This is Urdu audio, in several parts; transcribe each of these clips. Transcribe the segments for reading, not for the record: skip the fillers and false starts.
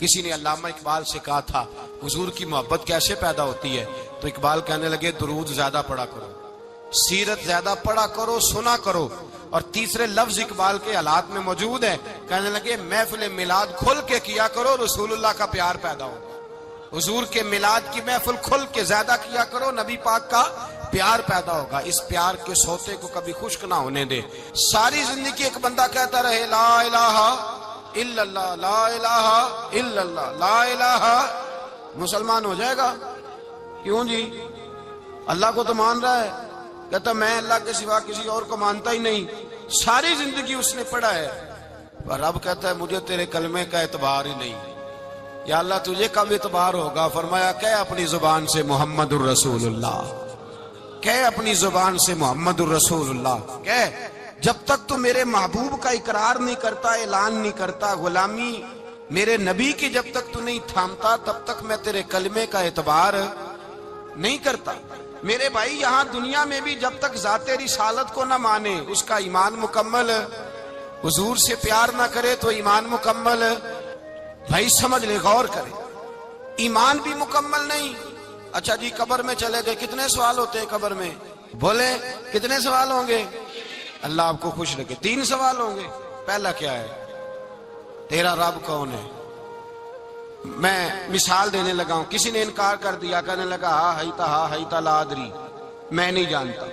کسی نے علامہ اقبال سے کہا تھا حضور کی محبت کیسے پیدا ہوتی ہے، تو اقبال کہنے لگے درود زیادہ پڑھا کرو، سیرت زیادہ پڑھا کرو، سنا کرو۔ اور تیسرے لفظ اقبال کے حالات میں موجود ہے، کہنے لگے محفل میلاد کھل کے کیا کرو، رسول اللہ کا پیار پیدا ہوگا۔ حضور کے میلاد کی محفل کھل کے زیادہ کیا کرو، نبی پاک کا پیار پیدا ہوگا۔ اس پیار کے سوتے کو کبھی خشک نہ ہونے دے۔ ساری زندگی ایک بندہ کہتا رہے لا الہ الا اللہ، لا الہ الا اللہ، لا الہ، مسلمان ہو جائے گا؟ کیوں جی؟ اللہ کو تو مان رہا ہے، کہتا میں اللہ کے سوا کسی اور کو مانتا ہی نہیں، ساری زندگی اس نے پڑھا ہے، پر رب کہتا ہے مجھے تیرے کلمے کا اعتبار ہی نہیں۔ یا اللہ تجھے کب اعتبار ہوگا؟ فرمایا کہ اپنی زبان سے محمد الرسول اللہ، کہ اپنی زبان سے محمد الرسول اللہ، کہ جب تک تو میرے محبوب کا اقرار نہیں کرتا، اعلان نہیں کرتا، غلامی میرے نبی کی جب تک تو نہیں تھامتا، تب تک میں تیرے کلمے کا اعتبار نہیں کرتا۔ میرے بھائی یہاں دنیا میں بھی جب تک ذات رسالت کو نہ مانے، اس کا ایمان مکمل، حضور سے پیار نہ کرے تو ایمان مکمل، بھائی سمجھ لے، غور کرے، ایمان بھی مکمل نہیں۔ اچھا جی قبر میں چلے گئے، کتنے سوال ہوتے ہیں قبر میں؟ بولے کتنے سوال ہوں گے؟ اللہ آپ کو خوش رکھے، 3 سوال ہوں گے۔ پہلا کیا ہے؟ تیرا رب کون ہے؟ میں مثال دینے لگا ہوں، کسی نے انکار کر دیا، کہنے لگا ہا ہیتا لا ادری، میں نہیں جانتا،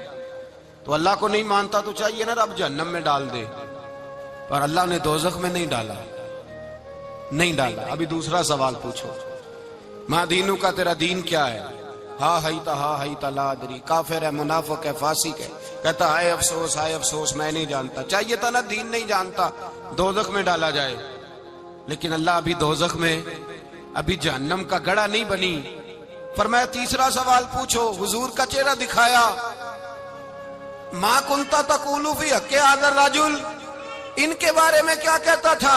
تو اللہ کو نہیں مانتا تو چاہیے نا رب جہنم میں ڈال دے، پر اللہ نے دوزخ میں نہیں ڈالا، نہیں ڈالا۔ ابھی دوسرا سوال پوچھو، ماں دینو کا، تیرا دین کیا ہے؟ ہا ہیتا لا ادری، کافر ہے، منافق ہے، فاسق ہے، کہتا ہائے افسوس میں نہیں جانتا، چاہیے تھا نا دین نہیں جانتا دوزخ میں ڈالا جائے، لیکن اللہ ابھی دوزخ میں، ابھی جہنم کا گڑھا نہیں بنی۔ فرمایا تیسرا سوال پوچھو، حضور کا چہرہ دکھایا، ما کنتا تقول فی حق ھذا الرجل، ان کے بارے میں کیا کہتا تھا؟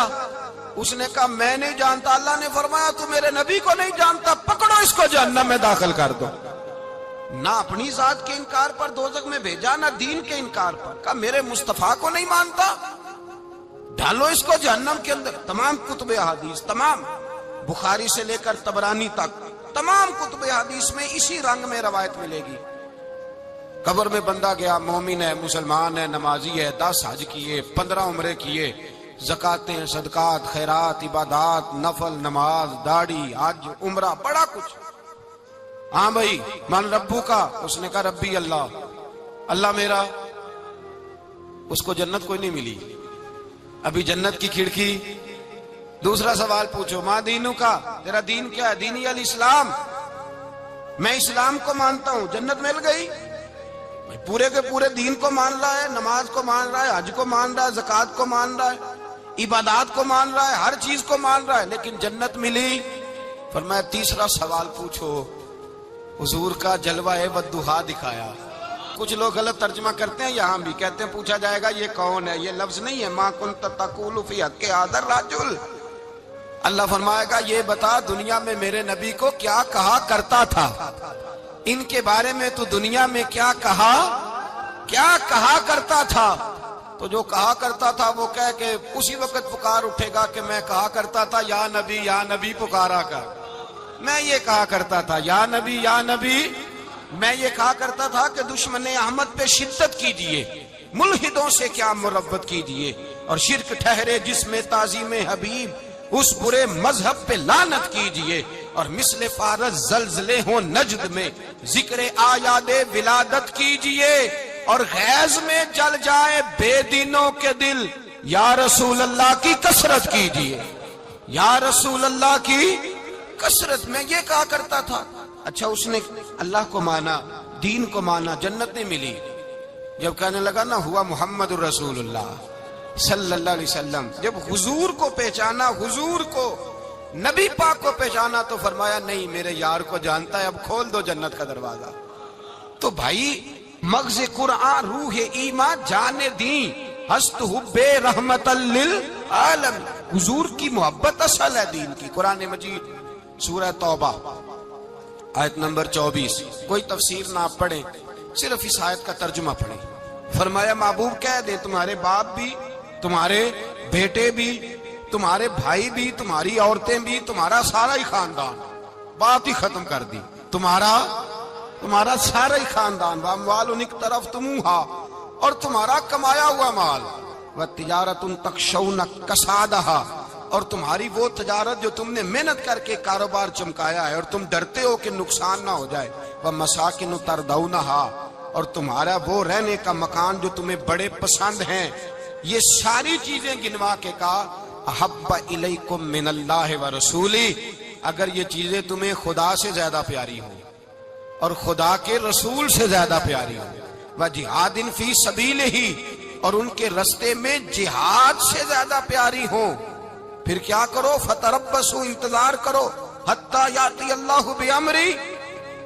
اس نے کہا میں نہیں جانتا۔ اللہ نے فرمایا تو میرے نبی کو نہیں جانتا، پکڑو اس کو جہنم میں داخل کر دو۔ نہ اپنی ذات کے انکار پر دوزخ میں بھیجا، نہ دین کے انکار پر، کہا میرے مصطفیٰ کو نہیں مانتا، ڈالو اس کو جہنم کے اندر۔ تمام کتب احادیث، تمام بخاری سے لے کر طبرانی تک، تمام کتب احادیث میں اسی رنگ میں روایت ملے گی۔ قبر میں بندہ گیا، مومن ہے، مسلمان ہے، نمازی ہے، 10 حج کیے، 15 عمرے کیے، زکاتیں، صدقات، خیرات، عبادات، نفل، نماز، داڑھی، حج، عمرہ، بڑا کچھ۔ ہاں بھائی من ربو کا، اس نے کہا ربی اللہ، اللہ میرا، اس کو جنت کوئی نہیں ملی، ابھی جنت کی کھڑکی۔ دوسرا سوال پوچھو، ماں دینو کا، تیرا دین کیا ہے؟ دینی الاسلام، میں اسلام کو مانتا ہوں، جنت مل گئی۔ پورے کے پورے دین کو مان رہا ہے، نماز کو مان رہا ہے، حج کو مان رہا ہے، زکات کو مان رہا ہے، عبادات کو مان رہا ہے، ہر چیز کو مان رہا ہے، لیکن جنت ملی۔ فرمایا تیسرا سوال پوچھو، حضور کا جلوہ والضحیٰ دکھایا۔ کچھ لوگ غلط ترجمہ کرتے ہیں، یہاں بھی کہتے ہیں پوچھا جائے گا یہ کون ہے، یہ لفظ نہیں ہے، ما کنت تقول فی حق ھذا الرجل۔ اللہ فرمائے گا یہ بتا دنیا میں میرے نبی کو کیا کہا کرتا تھا، ان کے بارے میں تو دنیا میں کیا کہا کرتا تھا؟ تو جو کہا کرتا تھا وہ کہہ کہ اسی وقت پکار اٹھے گا کہ میں کہا کرتا تھا یا نبی پکارا کر، میں یہ کہا کرتا تھا یا نبی، میں یہ کہا کرتا تھا کہ دشمن احمد پہ شدت کیجئے، ملحدوں سے کیا مربت کیجئے، اور شرک ٹھہرے جس میں تعظیم حبیب، اس برے مذہب پہ لعنت کیجئے، اور مثل فارس زلزلے ہوں نجد میں ذکر آیاد ولادت کیجئے، اور غیظ میں جل جائے بے دینوں کے دل، یا رسول اللہ کی کثرت کیجئے، یا رسول اللہ کی کثرت۔ میں یہ کہا کرتا تھا۔ اچھا اس نے اللہ کو مانا، دین کو مانا، جنت نہیں ملی۔ جب کہنے لگا نا ہوا محمد الرسول اللہ صلی اللہ علیہ وسلم، جب حضور کو پہچانا، حضور کو، نبی پاک کو پہچانا، تو فرمایا نہیں میرے یار کو جانتا ہے، اب کھول دو جنت کا دروازہ۔ تو بھائی مغز قرآن، روح ایمان، جان دین، ہست حب رحمت للعالم، حضور کی محبت اصل ہے دین کی۔ قرآن مجید سورہ توبہ آیت نمبر 24، کوئی تفسیر نہ پڑھیں، صرف اس آیت کا ترجمہ پڑھیں۔ فرمایا محبوب کہہ دیں تمہارے باپ بھی، تمہارے بیٹے بھی، تمہارے بھائی بھی، تمہاری عورتیں بھی، تمہارا سارا ہی خاندان، بات ہی ختم کر دی، تمہارا سارا ہی خاندان، واموال اقترفتموها، اور تمہارا کمایا ہوا مال، وتجارت تخشون کسادها، اور تمہاری وہ تجارت جو تم نے محنت کر کے کاروبار چمکایا ہے اور تم ڈرتے ہو کہ نقصان نہ ہو جائے، ومساکن ترضونها، اور تمہارا وہ رہنے کا مکان جو تمہیں بڑے پسند ہیں، یہ ساری چیزیں گنوا کے کہا احب الیکم من اللہ ورسولہ، اگر یہ چیزیں تمہیں خدا سے زیادہ پیاری ہوں اور خدا کے رسول سے زیادہ پیاری ہوں، وجہاد فی سبیلہ، اور ان کے رستے میں جہاد سے زیادہ پیاری ہوں، پھر کیا کرو، فتربصوا، انتظار کرو، حتی یاتی اللہ بامری،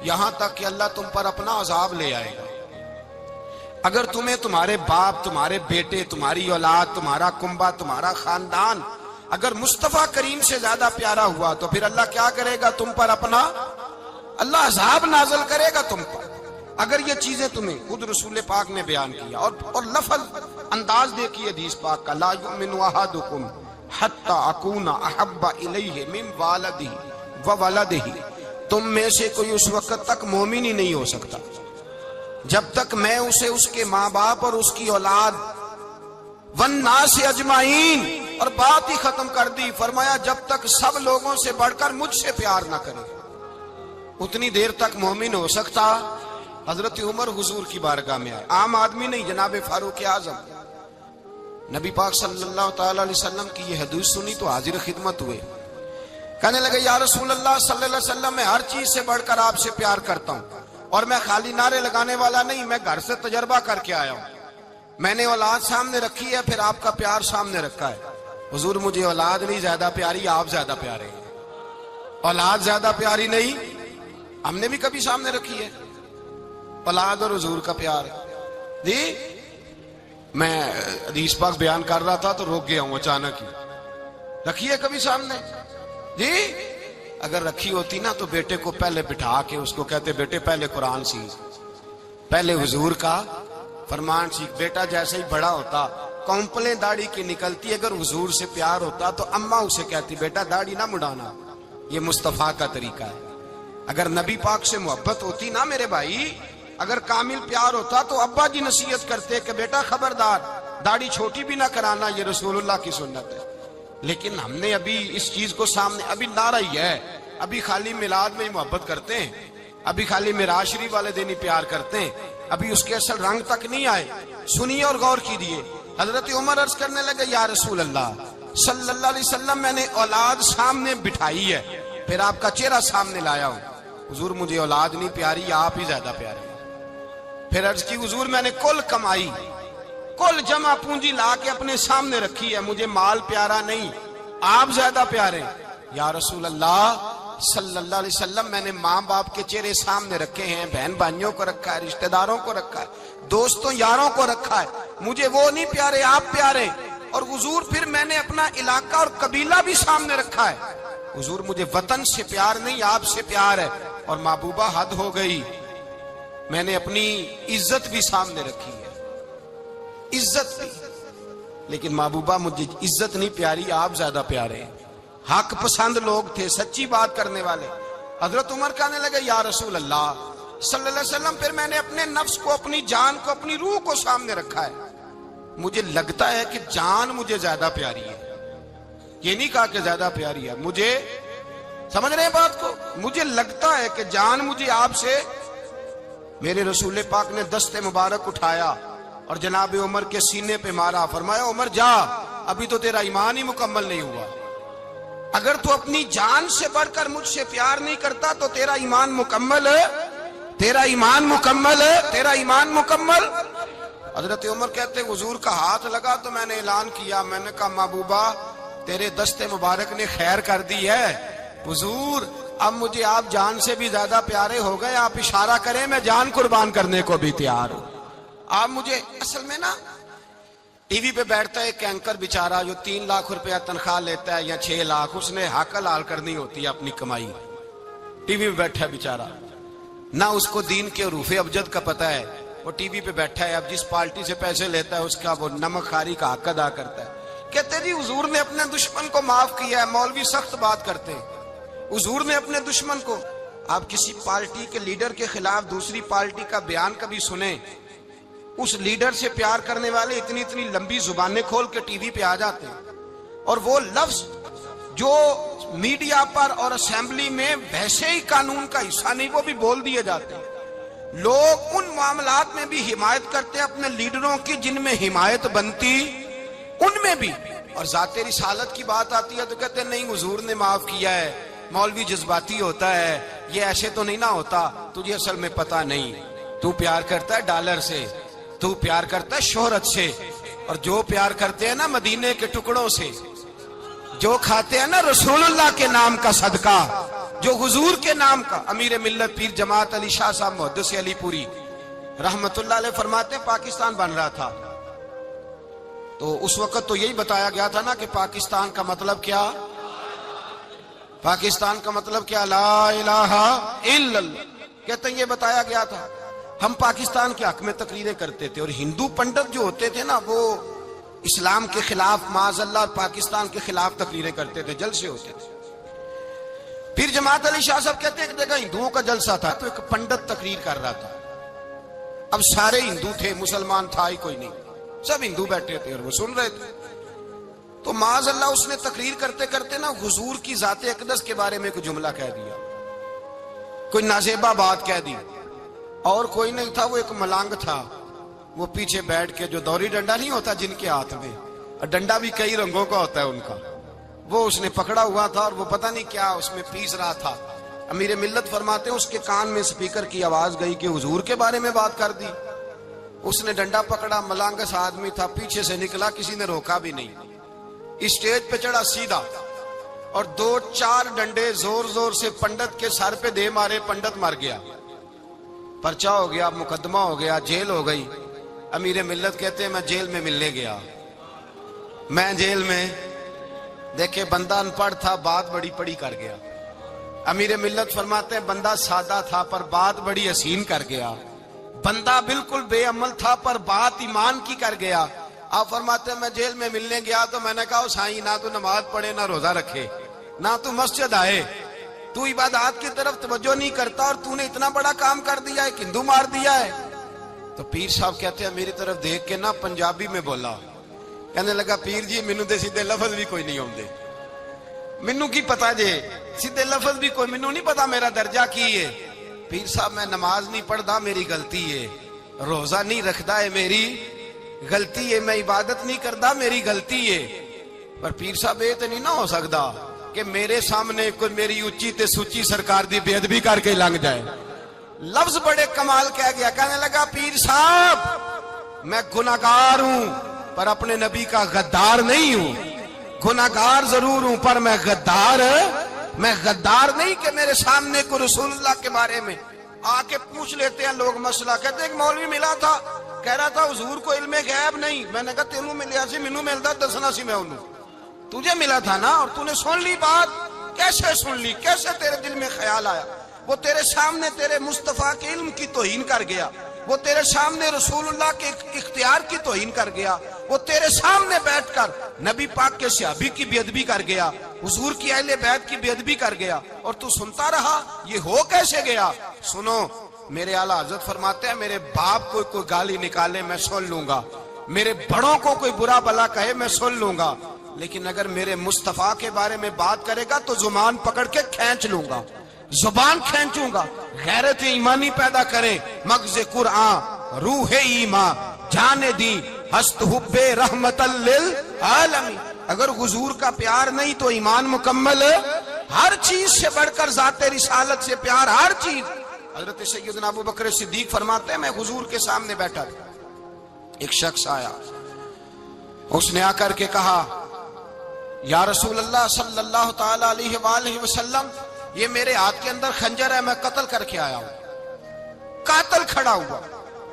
یہاں تک کہ اللہ تم پر اپنا عذاب لے آئے گا۔ اگر تمہیں تمہارے باپ، تمہارے بیٹے، تمہاری اولاد، تمہارا کنبہ، تمہارا خاندان اگر مصطفیٰ کریم سے زیادہ پیارا ہوا تو پھر اللہ کیا کرے گا تم پر اپنا، اللہ عذاب نازل کرے گا تم پر۔ اگر یہ چیزیں تمہیں، خود رسول پاک نے بیان کیا، اور لفظ انداز دیکھیے حدیث پاک کا، لا یؤمن احدکم حتی اکون احب الیہ من والدہ وولدہ، تم میں سے کوئی اس وقت تک مومن ہی نہیں ہو سکتا جب تک میں اسے اس کے ماں باپ اور اس کی اولاد والناس اجمعین، اور بات ہی ختم کر دی، فرمایا جب تک سب لوگوں سے بڑھ کر مجھ سے پیار نہ کرے اتنی دیر تک مومن ہو سکتا۔ حضرت عمر حضور کی بارگاہ میں آئے، عام آدمی نہیں، جناب فاروق اعظم، نبی پاک صلی اللہ تعالی علیہ وسلم کی یہ حدیث سنی تو حاضر خدمت ہوئے، کہنے لگے یا رسول اللہ صلی اللہ علیہ وسلم، میں ہر چیز سے بڑھ کر آپ سے پیار کرتا ہوں، اور میں خالی نعرے لگانے والا نہیں، میں گھر سے تجربہ کر کے آیا ہوں، میں نے اولاد سامنے رکھی ہے، پھر آپ کا پیار سامنے رکھا ہے، حضور مجھے اولاد نہیں زیادہ پیاری، آپ زیادہ پیارے ہیں، اولاد زیادہ پیاری نہیں، ہم نے بھی کبھی سامنے رکھی ہے اولاد اور حضور کا پیار جی۔ میں حدیث پاک بیان کر رہا تھا تو روک گیا ہوں اچانک ہی، رکھی ہے کبھی سامنے جی؟ اگر رکھی ہوتی نا تو بیٹے کو پہلے بٹھا کے اس کو کہتے بیٹے پہلے قرآن سیکھ، پہلے حضور کا فرمان سیکھ۔ بیٹا جیسے ہی بڑا ہوتا، کونپلیں داڑھی کی نکلتی، اگر حضور سے پیار ہوتا تو اماں اسے کہتی بیٹا داڑھی نہ مڈانا، یہ مصطفیٰ کا طریقہ ہے۔ اگر نبی پاک سے محبت ہوتی نا میرے بھائی، اگر کامل پیار ہوتا تو ابا جی نصیحت کرتے کہ بیٹا خبردار داڑھی چھوٹی بھی نہ کرانا، یہ رسول اللہ کی سنت ہے۔ لیکن ہم نے ابھی اس چیز کو سامنے، ابھی نعرہ ہی ہے، ابھی خالی میلاد میں ہی محبت کرتے ہیں، ابھی خالی معراج شریف والے دن ہی پیار کرتے ہیں، ابھی اس کے اصل رنگ تک نہیں آئے۔ سنیے اور غور کیجیے، حضرت عمر عرض کرنے لگے یا رسول اللہ صلی اللہ علیہ وسلم، میں نے اولاد سامنے بٹھائی ہے، پھر آپ کا چہرہ سامنے لایا ہوں، حضور مجھے اولاد نہیں پیاری، آپ ہی زیادہ پیارے۔ پھر عرض کی حضور میں نے کل کمائی، کل جمع پونجی لا کے اپنے سامنے رکھی ہے، مجھے مال پیارا نہیں، آپ زیادہ پیارے۔ یا رسول اللہ صلی اللہ علیہ وسلم، میں نے ماں باپ کے چہرے سامنے رکھے ہیں، بہن بھائیوں کو رکھا ہے، رشتہ داروں کو رکھا ہے، دوستوں یاروں کو رکھا ہے، مجھے وہ نہیں پیارے، آپ پیارے۔ اور حضور پھر میں نے اپنا علاقہ اور قبیلہ بھی سامنے رکھا ہے، حضور مجھے وطن سے پیار نہیں، آپ سے پیار ہے۔ اور محبوبہ حد ہو گئی، میں نے اپنی عزت بھی سامنے رکھی ہے، عزت بھی، لیکن محبوبہ مجھے عزت نہیں پیاری، آپ زیادہ پیارے ہیں۔ حق پسند لوگ تھے، سچی بات کرنے والے۔ حضرت عمر کہنے لگے یا رسول اللہ صلی اللہ علیہ وسلم، پھر میں نے اپنے نفس کو، اپنی جان کو، اپنی روح کو سامنے رکھا ہے، مجھے لگتا ہے کہ جان مجھے زیادہ پیاری ہے، یہ نہیں کہا کہ زیادہ پیاری ہے، مجھے، سمجھ رہے ہیں بات کو، مجھے لگتا ہے کہ جان مجھے آپ سے۔ میرے رسول پاک نے دست مبارک اٹھایا اور جناب عمر کے سینے پہ مارا، فرمایا عمر جا، ابھی تو تیرا ایمان ہی مکمل نہیں ہوا، اگر تو اپنی جان سے بڑھ کر مجھ سے پیار نہیں کرتا تو تیرا ایمان مکمل ہے، تیرا ایمان مکمل ہے، تیرا ایمان مکمل۔ حضرت عمر کہتے حضور کا ہاتھ لگا تو میں نے اعلان کیا، میں نے کہا محبوبہ تیرے دست مبارک نے خیر کر دی ہے، حضور اب مجھے آپ جان سے بھی زیادہ پیارے ہو گئے، آپ اشارہ کریں میں جان قربان کرنے کو بھی تیار ہوں۔ آپ مجھے، اصل میں نا ٹی وی پہ بیٹھتا ہے ایک اینکر بیچارہ جو 3 لاکھ روپیہ تنخواہ لیتا ہے یا 6 لاکھ، اس نے حق حلال کرنی ہوتی ہے اپنی کمائی، ٹی وی پہ بیٹھا ہے بیچارہ، نہ اس کو دین کے حروف ابجد کا پتہ ہے، وہ ٹی وی پہ بیٹھا ہے، اب جس پارٹی سے پیسے لیتا ہے اس کا وہ نمک خاری کا حق ادا کرتا ہے، کہتے جی حضور نے اپنے دشمن کو معاف کیا ہے. مولوی سخت بات کرتے ہیں. حضور نے اپنے دشمن کو. آپ کسی پارٹی کے لیڈر کے خلاف دوسری پارٹی کا بیان کبھی سنیں, اس لیڈر سے پیار کرنے والے اتنی اتنی لمبی زبانیں کھول کے ٹی وی پہ آ جاتے ہیں, اور وہ لفظ جو میڈیا پر اور اسمبلی میں ویسے ہی قانون کا حصہ نہیں وہ بھی بول دیے جاتے ہیں. لوگ ان معاملات میں بھی حمایت کرتے ہیں اپنے لیڈروں کی جن میں حمایت بنتی ان میں بھی, اور ذات رسالت کی بات آتی ہے تو کہتے ہیں نہیں حضور نے معاف کیا ہے, مولوی جذباتی ہوتا ہے, یہ ایسے تو نہیں نہ ہوتا, تجھے اصل میں پتا نہیں, تو پیار کرتا ہے ڈالر سے, تو پیار کرتا ہے شہرت سے, اور جو پیار کرتے ہیں نا مدینے کے ٹکڑوں سے, جو کھاتے ہیں نا رسول اللہ کے نام کا صدقہ, جو حضور کے نام کا. امیر ملت پیر جماعت علی شاہ صاحب محدث علی پوری رحمت اللہ علیہ فرماتے ہیں پاکستان بن رہا تھا تو اس وقت تو یہی بتایا گیا تھا نا کہ پاکستان کا مطلب کیا, پاکستان کا مطلب کیا, لا الہ الا اللہ. کہتے ہیں یہ بتایا گیا تھا. ہم پاکستان کے حق میں تقریریں کرتے تھے, اور ہندو پنڈت جو ہوتے تھے نا وہ اسلام کے خلاف معاذ اللہ اور پاکستان کے خلاف تقریریں کرتے تھے, جلسے ہوتے تھے. پھر جماعت علی شاہ صاحب کہتے ہیں ایک جگہ ہندوؤں کا جلسہ تھا تو ایک پنڈت تقریر کر رہا تھا. اب سارے ہندو تھے, مسلمان تھا ہی کوئی نہیں, سب ہندو بیٹھے تھے اور وہ سن رہے تھے. تو معاذ اللہ اس نے تقریر کرتے کرتے نا حضور کی ذات اقدس کے بارے میں کوئی جملہ کہہ دیا, کوئی نازیبہ بات کہہ دی, اور کوئی نہیں تھا, وہ ایک ملانگ تھا, وہ پیچھے بیٹھ کے, جو دوری ڈنڈا نہیں ہوتا جن کے ہاتھ میں, اور ڈنڈا بھی کئی رنگوں کا ہوتا ہے ان کا, وہ اس نے پکڑا ہوا تھا اور وہ پتہ نہیں کیا اس میں پیس رہا تھا. امیر ملت فرماتے ہیں اس کے کان میں سپیکر کی آواز گئی کہ حضور کے بارے میں بات کر دی. اس نے ڈنڈا پکڑا, ملانگس آدمی تھا, پیچھے سے نکلا, کسی نے روکا بھی نہیں, اسٹیج پہ چڑھا سیدھا, اور 2-4 ڈنڈے زور زور سے پنڈت کے سر پہ دے مارے, پنڈت مر گیا, پرچہ ہو گیا, مقدمہ ہو گیا, جیل ہو گئی. امیر ملت کہتے ہیں میں جیل میں ملنے گیا, میں جیل میں دیکھے بندہ ان پڑھ تھا, بات بڑی پڑی کر گیا. امیر ملت فرماتے ہیں بندہ سادہ تھا پر بات بڑی حسین کر گیا, بندہ بالکل بے عمل تھا پر بات ایمان کی کر گیا. آپ فرماتے ہیں میں جیل میں ملنے گیا تو میں نے کہا سائیں نہ تو نماز پڑھے, نہ روزہ رکھے, نہ تو مسجد آئے, تو عبادات کی طرف توجہ نہیں کرتا, اور تو نے اتنا بڑا کام کر دیا ہے, ہندو مار دیا ہے. تو پیر صاحب کہتے ہیں میری طرف دیکھ کے نا پنجابی میں بولا, کہنے لگا پیر جی مینوں دے سیدھے لفظ بھی کوئی نہیں آوندے, مینوں کی پتا جے سیدھے لفظ بھی کوئی, مینوں نہیں پتا میرا درجہ کی ہے. پیر صاحب میں نماز نہیں پڑھدا میری غلطی ہے, روزہ نہیں رکھدا ہے میری غلطی ہے, میں عبادت نہیں کردا میری غلطی ہے. پر پیر صاحب یہ تو نہیں نہ ہو سکدا کہ میرے سامنے کوئی میری اونچی تے سچی سرکار دی بے ادبی کر کے لنگ جائے. لفظ بڑے کمال کہہ گیا, کہنے لگا پیر صاحب میں گناہگار ہوں پر اپنے نبی کا غدار نہیں ہوں, گناہگار ضرور ہوں پر میں غدار نہیں کہ میرے سامنے کو رسول اللہ کے بارے میں آ کے پوچھ لیتے ہیں لوگ مسئلہ. کہتے ہیں ایک مولوی ملا تھا, کہہ رہا تھا حضور کو علم غیب نہیں. میں نے کہا تینوں ملیا سی, مینوں ملدا دسنا سی, میں انہوں تجھے ملا تھا نا, اور تو نے سن لی بات, کیسے سن لی, کیسے تیرے دل میں خیال آیا. وہ تیرے سامنے تیرے مصطفیٰ کے علم کی توہین کر گیا, وہ تیرے سامنے رسول اللہ کے اختیار کی توہین کر گیا, وہ تیرے سامنے بیٹھ کر نبی پاک کے صحابی کی بے ادبی کر گیا, حضور کی اہل بیت کی بے ادبی کر گیا, اور تو سنتا رہا. یہ ہو کیسے گیا؟ سنو, میرے اعلیٰ حضرت فرماتے ہیں میرے باپ کو کوئی گالی نکالے میں سن لوں گا, میرے بڑوں کو کوئی برا بلا کہے میں سن لوں گا, لیکن اگر میرے مصطفیٰ کے بارے میں بات کرے گا تو زبان پکڑ کے کھینچ لوں گا, زبان کھینچوں گا. غیرت ایمانی پیدا کرے مغز قرآن روح ایمان جانے دی ہست حب رحمت للعالمین. اگر حضور کا پیار نہیں تو ایمان مکمل, ہر چیز سے بڑھ کر ذات رسالت سے پیار, ہر چیز. حضرت سیدنا ابو بکر صدیق فرماتے ہیں میں حضور کے سامنے بیٹھا تھا, ایک شخص آیا, اس نے آ کر کے کہا یا رسول اللہ صلی اللہ تعالی علیہ وآلہ وسلم, یہ میرے ہاتھ کے اندر خنجر ہے, میں قتل کر کے آیا ہوں. قاتل کھڑا ہوا.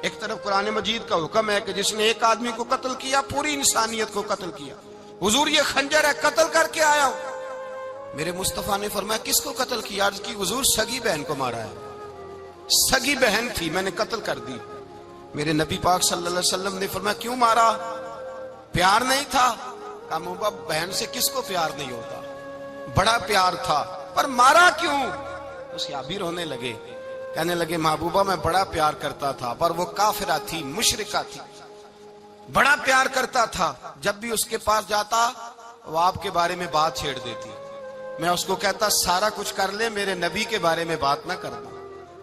ایک طرف قرآن مجید کا حکم ہے کہ جس نے ایک آدمی کو قتل کیا پوری انسانیت کو قتل کیا. حضور یہ خنجر ہے, قتل کر کے آیا ہوں. میرے مصطفیٰ نے فرمایا کس کو قتل کیا؟ عرض کی حضور سگی بہن کو مارا ہے, سگی بہن تھی میں نے قتل کر دی. میرے نبی پاک صلی اللہ علیہ وسلم نے فرمایا کیوں مارا؟ پیار نہیں تھا؟ کہا محبوبہ بہن سے کس کو پیار نہیں ہوتا، بڑا پیار تھا، پر مارا کیوں؟ تو صحابی رونے لگے، کہنے لگے محبوبہ میں بڑا پیار کرتا تھا، پر وہ کافرہ تھی، مشرکہ تھی، بڑا پیار کرتا تھا، جب بھی اس کے پاس جاتا وہ آپ کے بارے میں بات چھیڑ دیتی، میں اس کو کہتا سارا کچھ کر لے میرے نبی کے بارے میں بات نہ کرنا،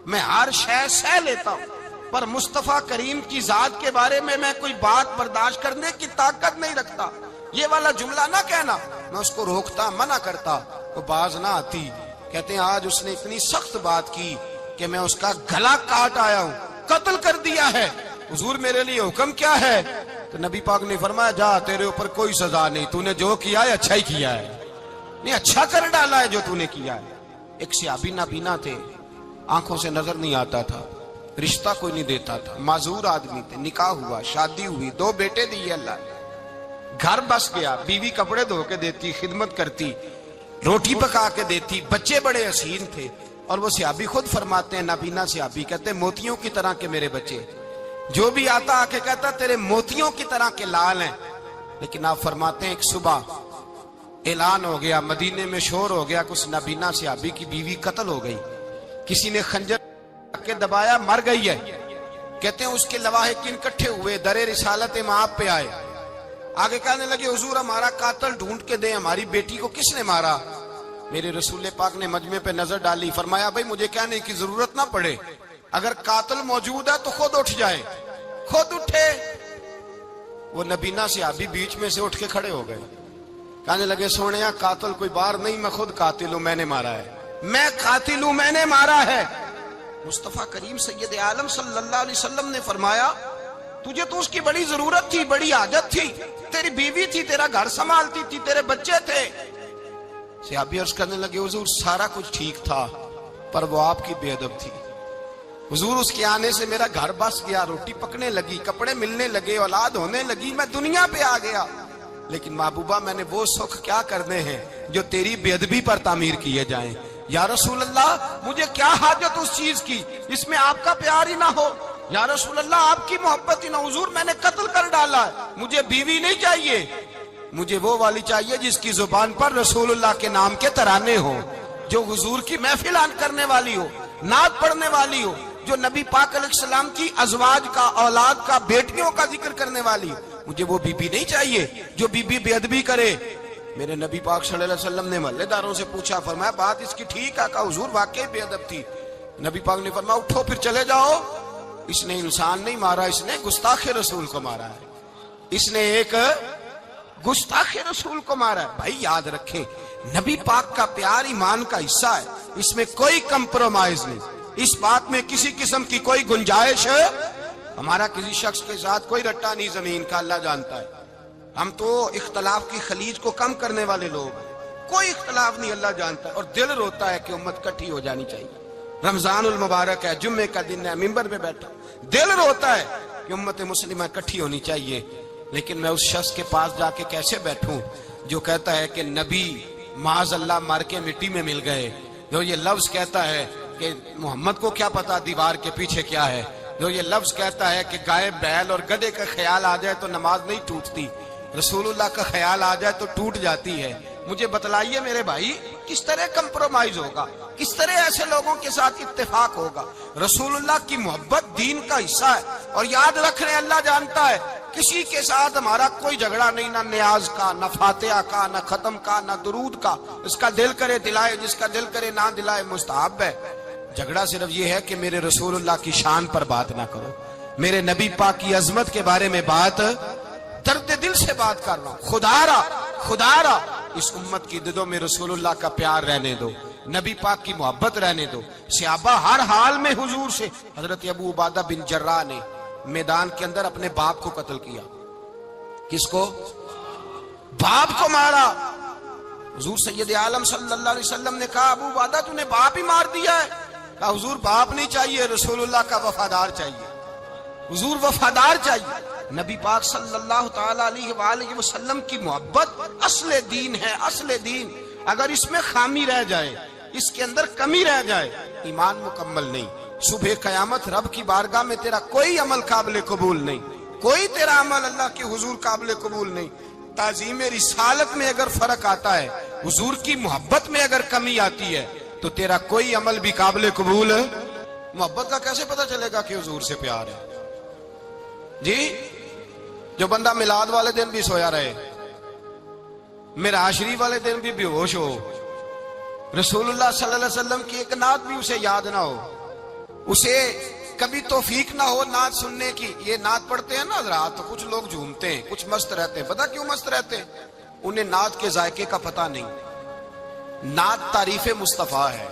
میں ہر شے سہ لیتا ہوں، پر مصطفیٰ کریم کی ذات کے بارے میں کوئی بات برداشت کرنے کی طاقت نہیں رکھتا، یہ والا جملہ نہ کہنا۔ میں اس کو روکتا، منع کرتا، وہ باز نہ آتی۔ کہتے ہیں آج اس نے اتنی سخت بات کی کہ میں اس کا گلا کاٹ آیا ہوں، قتل کر دیا ہے، حضور میرے لیے حکم کیا ہے؟ تو نبی پاک نے فرمایا جا، تیرے اوپر کوئی سزا نہیں، تو نے جو کیا ہے اچھا ہی کیا ہے، نہیں اچھا کر ڈالا ہے جو تو نے کیا ہے۔ ایک صحابی نابینا تھے، آنکھوں سے نظر نہیں آتا تھا، رشتہ کوئی نہیں دیتا تھا، معذور آدمی تھے، نکاح ہوا، شادی ہوئی، 2 بیٹے دیے اللہ نے، گھر بس گیا، بیوی کپڑے دھو کے دیتی، خدمت کرتی، روٹی پکا کے دیتی، بچے بڑے حسین تھے، اور وہ صحابی خود فرماتے ہیں، نابینا صحابی کہتے ہیں موتیوں کی طرح کے میرے بچے، جو بھی آتا آ کے کہتا تیرے موتیوں کی طرح کے لال ہیں۔ لیکن آپ فرماتے ہیں ایک صبح اعلان ہو گیا، مدینے میں شور ہو گیا، کچھ نابینا صحابی کی بیوی قتل ہو گئی، کسی نے خنجر کے دبایا، مر گئی ہے۔ کہتے ہیں اس کے لواحقین اکٹھے ہوئے، در رسالت مآب پہ آئے، آگے کہنے لگے حضور ہمارا قاتل ڈھونڈ کے دیں، ہماری بیٹی کو کس نے مارا؟ میرے رسول پاک نے مجمع پہ نظر ڈالی، فرمایا بھائی مجھے کہنے کی ضرورت نہ پڑے، اگر قاتل موجود ہے تو خود اٹھ جائے۔ خود اٹھے، وہ نبینا صحابی بیچ میں سے اٹھ کے کھڑے ہو گئے، کہنے لگے سونیا قاتل کوئی باہر نہیں، میں خود قاتل ہوں، میں نے مارا ہے، میں قاتل ہوں، میں نے مارا ہے۔ مصطفیٰ کریم سید عالم صلی اللہ علیہ وسلم نے فرمایا تجھے تو اس کی بڑی ضرورت تھی، بڑی حاجت تھی، تیری بیوی تھی، تیرا گھر سنبھالتی تھی، تیرے بچے تھے۔ صحابی عرض کرنے لگے حضور سارا کچھ ٹھیک تھا، پر وہ آپ کی بے ادب تھی، حضور اس کے آنے سے میرا گھر بس گیا، روٹی پکنے لگی، کپڑے ملنے لگے، اولاد ہونے لگی، میں دنیا پہ آ گیا، لیکن محبوبہ میں نے وہ سکھ کیا کرنے ہیں جو تیری بے ادبی پر تعمیر کیے جائیں۔ یا رسول اللہ مجھے کیا حاجت اس چیز کی جس میں آپ کا پیار ہی نہ ہو، یا رسول اللہ آپ کی محبت ہی نہ، حضور میں نے قتل کر ڈالا ہے، مجھے بیوی نہیں چاہیے، مجھے وہ والی چاہیے جس کی زبان پر رسول اللہ کے نام کے ترانے ہو، جو حضور کی محفل کرنے والی ہو، نعت پڑھنے والی ہو، جو نبی پاک علیہ السلام کی ازواج کا، اولاد کا، بیٹیوں کا ذکر کرنے والی ہو، مجھے وہ بی بی نہیں چاہیے جو بی بی بے ادبی کرے۔ میرے نبی پاک صلی اللہ علیہ وسلم نے محلے داروں سے پوچھا، فرمایا بات اس کی ٹھیک ہے؟ کہا حضور واقعی بے ادب تھی۔ نبی پاک نے فرمایا اٹھو پھر چلے جاؤ، اس نے انسان نہیں مارا، اس نے گستاخ رسول کو مارا ہے، اس نے ایک گستاخ رسول کو مارا ہے۔ بھائی یاد رکھیں نبی پاک کا پیار ایمان کا حصہ ہے، اس میں کوئی کمپرومائز نہیں، اس بات میں کسی قسم کی کوئی گنجائش ہے۔ ہمارا کسی شخص کے ساتھ کوئی رٹا نہیں زمین کا، اللہ جانتا ہے، ہم تو اختلاف کی خلیج کو کم کرنے والے لوگ ہیں، کوئی اختلاف نہیں، اللہ جانتا ہے، اور دل روتا ہے کہ امت کٹھی ہو جانی چاہیے۔ رمضان المبارک ہے، جمعے کا دن ہے، منبر پہ بیٹھا، دل روتا ہے کہ امت مسلمہ کٹھی ہونی چاہیے، لیکن میں اس شخص کے پاس جا کے کیسے بیٹھوں جو کہتا ہے کہ نبی معاذ اللہ مر کے مٹی میں مل گئے، جو یہ لفظ کہتا ہے کہ محمد کو کیا پتا دیوار کے پیچھے کیا ہے، جو یہ لفظ کہتا ہے کہ گائے بیل اور گدھے کا خیال آ جائے تو نماز نہیں ٹوٹتی، رسول اللہ کا خیال آ جائے تو ٹوٹ جاتی ہے۔ مجھے بتلائیے میرے بھائی کس طرح کمپرومائز ہوگا، کس طرح ایسے لوگوں کے ساتھ اتفاق ہوگا؟ رسول اللہ کی محبت دین کا حصہ ہے، اور یاد رکھ رہے اللہ جانتا ہے کسی کے ساتھ ہمارا کوئی جھگڑا نہیں، نہ نیاز کا، نہ فاتحہ کا، نہ ختم کا، نہ درود کا، اس کا دل کرے دلائے، جس کا دل کرے نہ دلائے، مستحب ہے۔ جھگڑا صرف یہ ہے کہ میرے رسول اللہ کی شان پر بات نہ کرو، میرے نبی پاک کی عظمت کے بارے میں بات، درد دل سے بات کر رہا ہوں، خدا را اس امت کی دلوں میں رسول اللہ کا پیار رہنے دو، نبی پاک کی محبت رہنے دو۔ صحابہ ہر حال میں حضور سے، حضرت ابو عبادہ بن جراح نے میدان کے اندر اپنے باپ کو قتل کیا، کس کو؟ باپ کو مارا۔ حضور سید عالم صلی اللہ علیہ وسلم نے کہا ابو عبادہ تو نے باپ ہی مار دیا ہے؟ کہا حضور باپ نہیں چاہیے، رسول اللہ کا وفادار چاہیے، حضور وفادار چاہیے۔ نبی پاک صلی اللہ تعالی علیہ وآلہ وسلم کی محبت اصل دین ہے، اصل دین۔ اگر اس میں خامی رہ جائے، اس کے اندر کمی رہ جائے، ایمان مکمل نہیں۔ صبح قیامت رب کی بارگاہ میں تیرا کوئی عمل قابل قبول نہیں، کوئی تیرا عمل اللہ کے حضور قابل قبول نہیں۔ تعظیم رسالت میں اگر فرق آتا ہے، حضور کی محبت میں اگر کمی آتی ہے، تو تیرا کوئی عمل بھی قابل قبول ہے۔ محبت کا کیسے پتہ چلے گا کہ حضور سے پیار ہے؟ جی، جو بندہ میلاد والے دن بھی سویا رہے، معراج شریف والے دن بھی بے ہوش ہو، رسول اللہ صلی اللہ علیہ وسلم کی ایک نعت بھی اسے یاد نہ ہو، اسے کبھی توفیق نہ ہو نعت سننے کی۔ یہ نعت پڑھتے ہیں نا حضرات، تو کچھ لوگ جھومتے ہیں، کچھ مست رہتے ہیں۔ پتہ کیوں مست رہتے ہیں؟ انہیں نعت کے ذائقے کا پتہ نہیں۔ نعت تعریف مصطفیٰ ہے،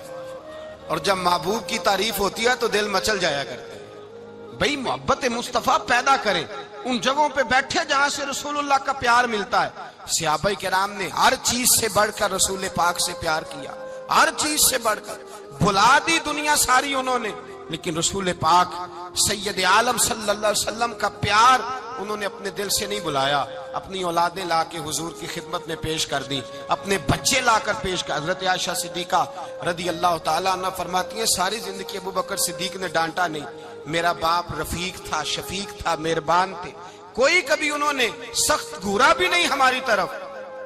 اور جب محبوب کی تعریف ہوتی ہے تو دل مچل جایا کرتے ہیں۔ بھئی محبت مصطفیٰ پیدا کریں ان جگہوں پہ بیٹھے جہاں سے رسول اللہ کا پیار ملتا ہے۔ صحابہ کرام نے ہر چیز سے بڑھ کر رسول پاک سے پیار کیا، ہر چیز سے بڑھ کر۔ بھلا دی دنیا ساری انہوں نے، لیکن رسول پاک سید عالم صلی اللہ علیہ وسلم کا پیار انہوں نے اپنے دل سے نہیں بلایا۔ اپنی اولادیں لا کے حضور کی خدمت میں پیش کر دی، اپنے بچے لا کر پیش کر۔ حضرت عائشہ صدیقہ رضی اللہ تعالیٰ عنہ فرماتی ہیں ساری زندگی ابو بکر صدیق نے ڈانٹا نہیں، میرا باپ رفیق تھا، شفیق تھا، مہربان تھے، کوئی کبھی انہوں نے سخت گھورا بھی نہیں ہماری طرف۔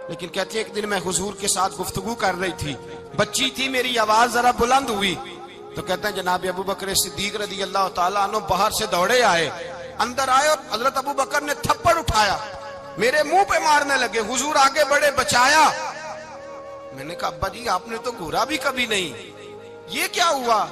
لیکن کہتے ہیں ایک دن میں حضور کے ساتھ گفتگو کر رہی تھی، بچی تھی، میری آواز ذرا بلند ہوئی، تو کہتے ہیں جناب ابو بکر صدیق رضی اللہ تعالیٰ عنہ باہر سے دوڑے آئے، اندر آئے اور حضرت ابو بکر نے تھپڑ اٹھایا، میرے منہ پہ مارنے لگے۔ حضور آگے بڑھے، بچایا۔ میں نے کہا ابا جی آپ نے تو گھورا بھی کبھی نہیں، یہ کیا ہوا؟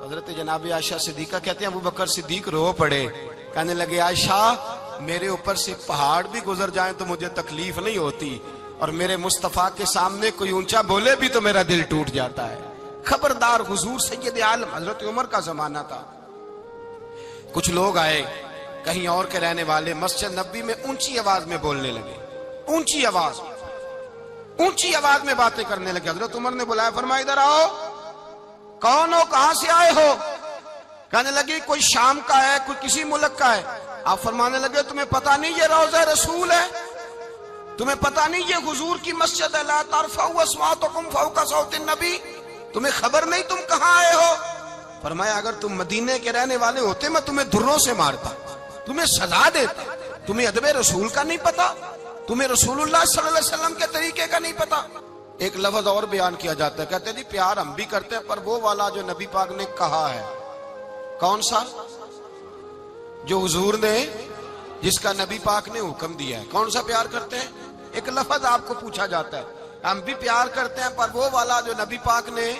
حضرت جناب عائشہ صدیقہ کہتے ہیں ابو بکر صدیق رو پڑے، کہنے لگے عائشہ میرے اوپر سے پہاڑ بھی گزر جائیں تو مجھے تکلیف نہیں ہوتی، اور میرے مصطفیٰ کے سامنے کوئی اونچا بولے بھی تو میرا دل ٹوٹ جاتا ہے۔ خبردار، حضور سید عالم، حضرت عمر کا زمانہ تھا، کچھ لوگ آئے کہیں اور کے رہنے والے، مسجد نبوی میں اونچی آواز میں بولنے لگے، اونچی آواز میں باتیں کرنے لگے۔ حضرت عمر نے بلایا، فرمایا ادھر آؤ، کون ہو، کہاں سے آئے ہو؟ کہنے لگے کوئی شام کا ہے، کوئی کسی ملک کا ہے۔ آپ فرمانے لگے تمہیں پتہ نہیں یہ روضہ رسول ہے؟ تمہیں پتہ نہیں یہ حضور کی مسجد ہے؟ لا ترفعوا اصواتکم فوق صوت النبی، تمہیں خبر نہیں تم کہاں آئے ہو؟ فرمایا اگر تم مدینے کے رہنے والے ہوتے میں تمہیں دھروں سے مارتا، تمہیں سزا دیتا۔ تمہیں ادب رسول کا نہیں پتا، تمہیں رسول اللہ صلی اللہ علیہ وسلم کے طریقے کا نہیں پتا۔ ایک لفظ اور بیان کیا جاتا ہے، کہتے ہیں جی پیار ہم بھی کرتے ہیں پر وہ والا جو نبی پاک نے کہا ہے۔ کون سا؟ جو حضور نے، جس کا نبی پاک نے حکم دیا ہے۔ کون سا پیار کرتے ہیں؟ ایک لفظ آپ کو پوچھا جاتا ہے، ہم بھی پیار کرتے ہیں پر وہ والا جو نبی پاک نے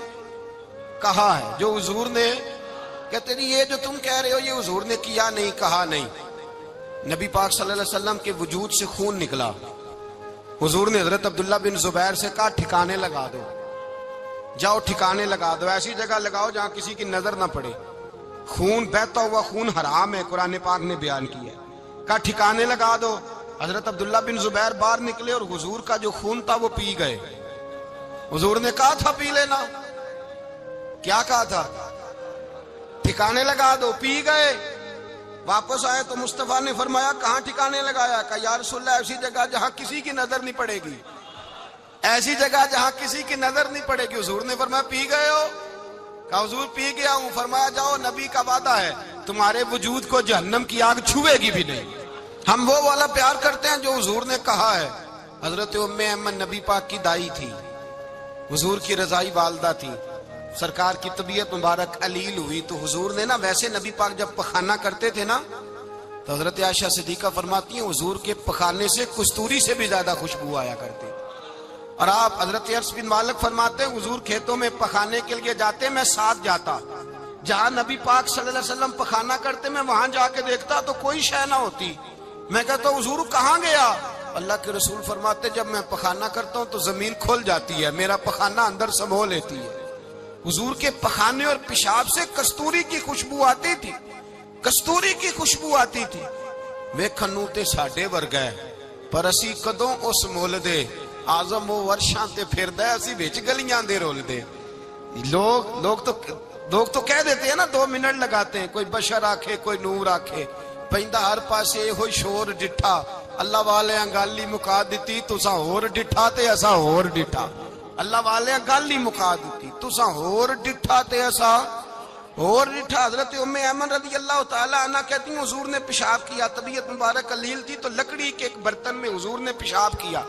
کہا ہے، جو حضور نے۔ کہتے ہیں یہ جو تم کہہ رہے ہو یہ حضور نے کیا نہیں، کہا نہیں۔ نبی پاک صلی اللہ علیہ وسلم کے وجود سے خون نکلا، حضور نے حضرت عبداللہ بن زبیر سے کہا ٹھکانے لگا دو، جاؤ ٹھکانے لگا دو، ایسی جگہ لگاؤ جہاں کسی کی نظر نہ پڑے۔ خون بہتا ہوا خون حرام ہے، قرآن پاک نے بیان کیا ہے، کہا ٹھکانے لگا دو۔ حضرت عبداللہ بن زبیر باہر نکلے اور حضور کا جو خون تھا وہ پی گئے۔ حضور نے کہا تھا پی لینا، کیا کہا تھا؟ ٹھکانے لگا دو، پی گئے۔ واپس آئے تو مصطفیٰ نے فرمایا کہاں ٹھکانے لگایا؟ کہا یا رسول اللہ ایسی جگہ جہاں کسی کی نظر نہیں پڑے گی، ایسی جگہ جہاں کسی کی نظر نہیں پڑے گی۔ حضور نے فرمایا پی گئے ہو؟ کہا حضور پی گیا ہوں۔ فرمایا جاؤ، نبی کا وعدہ ہے تمہارے وجود کو جہنم کی آگ چھوئے گی بھی نہیں۔ ہم وہ والا پیار کرتے ہیں جو حضور نے کہا ہے۔ حضرت ام ایمن نبی پاک کی دائی تھی، حضور کی رضائی والدہ تھی، سرکار کی طبیعت مبارک علیل ہوئی تو حضور نے نا، ویسے نبی پاک جب پخانہ کرتے تھے نا تو حضرت عائشہ صدیقہ فرماتی ہیں حضور کے پخانے سے کستوری سے بھی زیادہ خوشبو آیا کرتی۔ اور آپ حضرت انس بن مالک فرماتے ہیں حضور کھیتوں میں پخانے کے لیے جاتے، میں ساتھ جاتا، جہاں نبی پاک صلی اللہ علیہ وسلم پخانہ کرتے میں وہاں جا کے دیکھتا تو کوئی شے نہ ہوتی۔ میں کہتا ہوں حضور کہاں گیا؟ اللہ کے رسول فرماتے جب میں پخانہ کرتا ہوں تو زمین کھل جاتی ہے، میرا پخانہ اندر سمو لیتی ہے۔ حضور کے پخانے اور پیشاب سے کستوری کی خوشبو آتی تھی، کستوری کی خوشبو آتی تھی۔ ویکھنوں تے ساڈے ورگا ہے پر اسی کدوں اس مول دے، آزم و ورشاں تے پھردا ہے اسی وچ گلیاں دے رول دے۔ لوگ تو کہہ دیتے ہیں نا 2 منٹ لگاتے ہیں، کوئی بشر آکھے کوئی نور آکھے، پیندا ہر پاسے ہوئی شور ڈٹھا، اللہ والے گالی مکا دیتی تساں ہور ڈٹھا تے اساں ہور ڈٹھا۔ اللہ والے گل ہی مکا دیتی، تساں ہور ڈٹھا تے اساں۔ اور ریٹھا حضرت ام ایمن رضی اللہ تعالی عنہ کہتی ہیں حضور نے پیشاب کیا، طبیعت مبارک قلیل تھی تو لکڑی کے ایک برتن میں حضور نے پیشاب کیا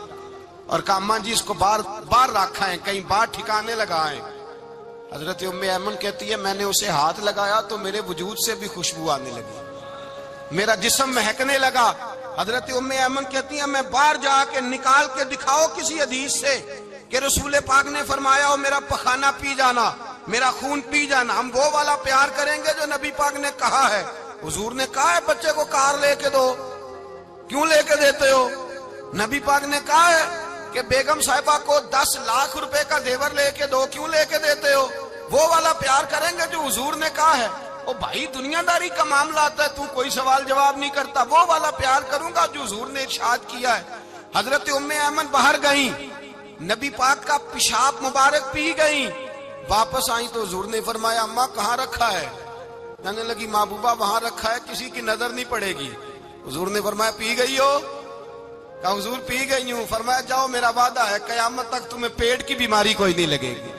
اور کہا اماں جی اس کو باہر رکھا ہے، کہیں باہر ٹھکانے لگائیں۔ حضرت ام ایمن کہتی ہے میں نے اسے ہاتھ لگایا تو میرے وجود سے بھی خوشبو آنے لگی، میرا جسم مہکنے لگا۔ حضرت ام ایمن کہتی ہیں میں باہر جا کے نکال کے دکھاؤ کسی حدیث سے کہ رسول پاک نے فرمایا ہو میرا پخانہ پی جانا، میرا خون پی جانا، ہم وہ والا پیار کریں گے جو نبی پاک نے کہا ہے۔ حضور نے کہا ہے بچے کو کار لے کے دو، کیوں لے کے دیتے ہو؟ نبی پاک نے کہا ہے کہ بیگم صاحبہ کو 10 لاکھ روپے کا زیور لے کے دو، کیوں لے کے دیتے ہو؟ وہ والا پیار کریں گے جو حضور نے کہا ہے۔ او بھائی دنیا داری کا معاملہ آتا ہے، تو کوئی سوال جواب نہیں کرتا، وہ والا پیار کروں گا جو حضور نے ارشاد کیا ہے۔ حضرت ام ایمن باہر گئیں، نبی پاک کا پیشاب مبارک پی گئیں، واپس آئیں تو حضور نے فرمایا اماں کہاں رکھا ہے؟ کہنے لگی محبوبہ وہاں رکھا ہے، کسی کی نظر نہیں پڑے گی۔ حضور نے فرمایا پی گئی ہو؟ کہا حضور پی گئی ہوں۔ فرمایا جاؤ میرا وعدہ ہے قیامت تک تمہیں پیٹ کی بیماری کوئی نہیں لگے گی،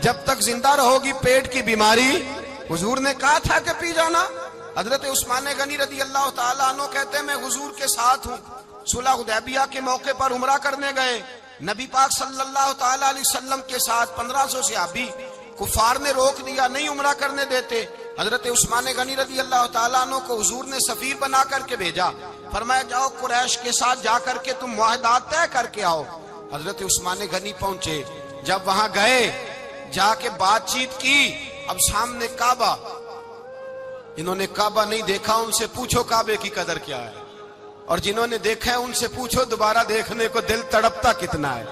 جب تک زندہ رہو گی پیٹ کی بیماری۔ حضور نے کہا تھا کہ پی جانا۔ حضرت عثمان غنی رضی اللہ تعالیٰ عنہ کہتے ہیں میں حضور کے ساتھ ہوں، صلح حدیبیہ کے موقع پر عمرہ کرنے گئے، نبی پاک صلی اللہ تعالیٰ علیہ وسلم کے ساتھ 1500 صحابی، کفار نے روک دیا، نہیں عمرہ کرنے دیتے۔ حضرت عثمان غنی رضی اللہ تعالیٰ عنہ کو حضور نے سفیر بنا کر کے بھیجا، فرمایا جاؤ قریش کے ساتھ جا کر کے تم معاہدات طے کر کے آؤ۔ حضرت عثمان غنی پہنچے، جب وہاں گئے جا کے بات چیت کی، اب سامنے کعبہ، جنہوں نے کعبہ نہیں دیکھا ان سے پوچھو کعبے کی قدر کیا ہے، اور جنہوں نے دیکھا ہے ان سے پوچھو دوبارہ دیکھنے کو دل تڑپتا کتنا ہے۔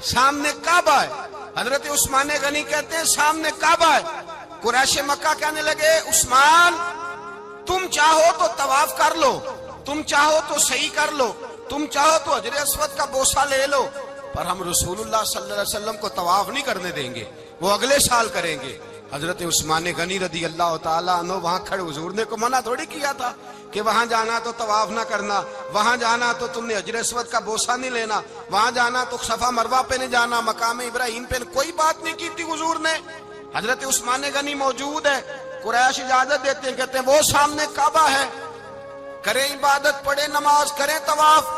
سامنے کعبہ ہے، حضرت عثمان غنی کہتے ہیں سامنے کعبہ ہے۔ قریش مکہ کہنے لگے عثمان تم چاہو تو طواف کر لو، تم چاہو تو صحیح کر لو، تم چاہو تو حجر اسود کا بوسہ لے لو، پر ہم رسول اللہ صلی اللہ علیہ وسلم کو طواف نہیں کرنے دیں گے، وہ اگلے سال کریں گے۔ حضرت عثمان غنی رضی اللہ تعالیٰ عنہ وہاں کھڑے، حضور نے کو منع تھوڑی کیا تھا کہ وہاں جانا تو طواف نہ کرنا، وہاں جانا تو تم نے حجر اسود کا بوسہ نہیں لینا، وہاں جانا تو صفا مروہ پہ نہیں جانا، مقام ابراہیم پہ کوئی بات نہیں کی تھی حضور نے۔ حضرت عثمان غنی موجود ہے، قریش اجازت دیتے ہیں، کہتے ہیں وہ سامنے کعبہ ہے، کریں عبادت، پڑھیں نماز، کریں طواف۔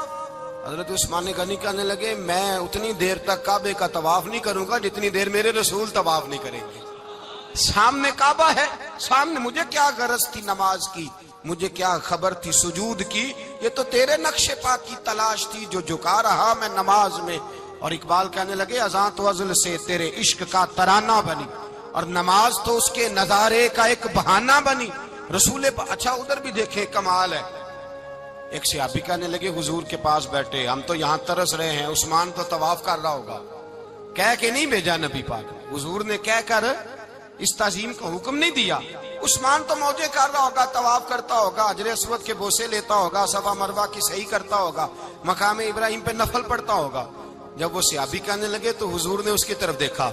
حضرت عثمان غنی کہنے لگے میں اتنی دیر تک کعبے کا طواف نہیں کروں گا جتنی دیر میرے رسول طواف نہیں کریں گے۔ سامنے کعبہ ہے، سامنے، مجھے کیا غرض تھی نماز کی، مجھے کیا خبر تھی سجود کی، یہ تو تیرے نقش پاک کی تلاش تھی جو جھکا رہا میں نماز میں۔ اور اقبال کہنے لگے اذان تو ازل سے تیرے عشق کا ترانہ بنی، اور نماز تو اس کے نظارے کا ایک بہانہ بنی۔ رسول اچھا ادھر بھی دیکھیں کمال ہے، ایک صحابی کہنے لگے حضور کے پاس بیٹھے ہم تو یہاں ترس رہے ہیں، عثمان تو طواف کر رہا ہوگا، کہہ کے نہیں بھیجا نبی پاک، حضور نے کہہ کر اس تعظیم کا حکم نہیں دیا۔ عثمان تو موجے کر رہا ہوگا، طواف کرتا ہوگا، حجر اسود کے بوسے لیتا ہوگا، صفا مروہ کی صحیح کرتا ہوگا، مقام ابراہیم پہ نفل پڑھتا ہوگا۔ جب وہ صحابی کہنے لگے تو حضور نے اس کی طرف دیکھا،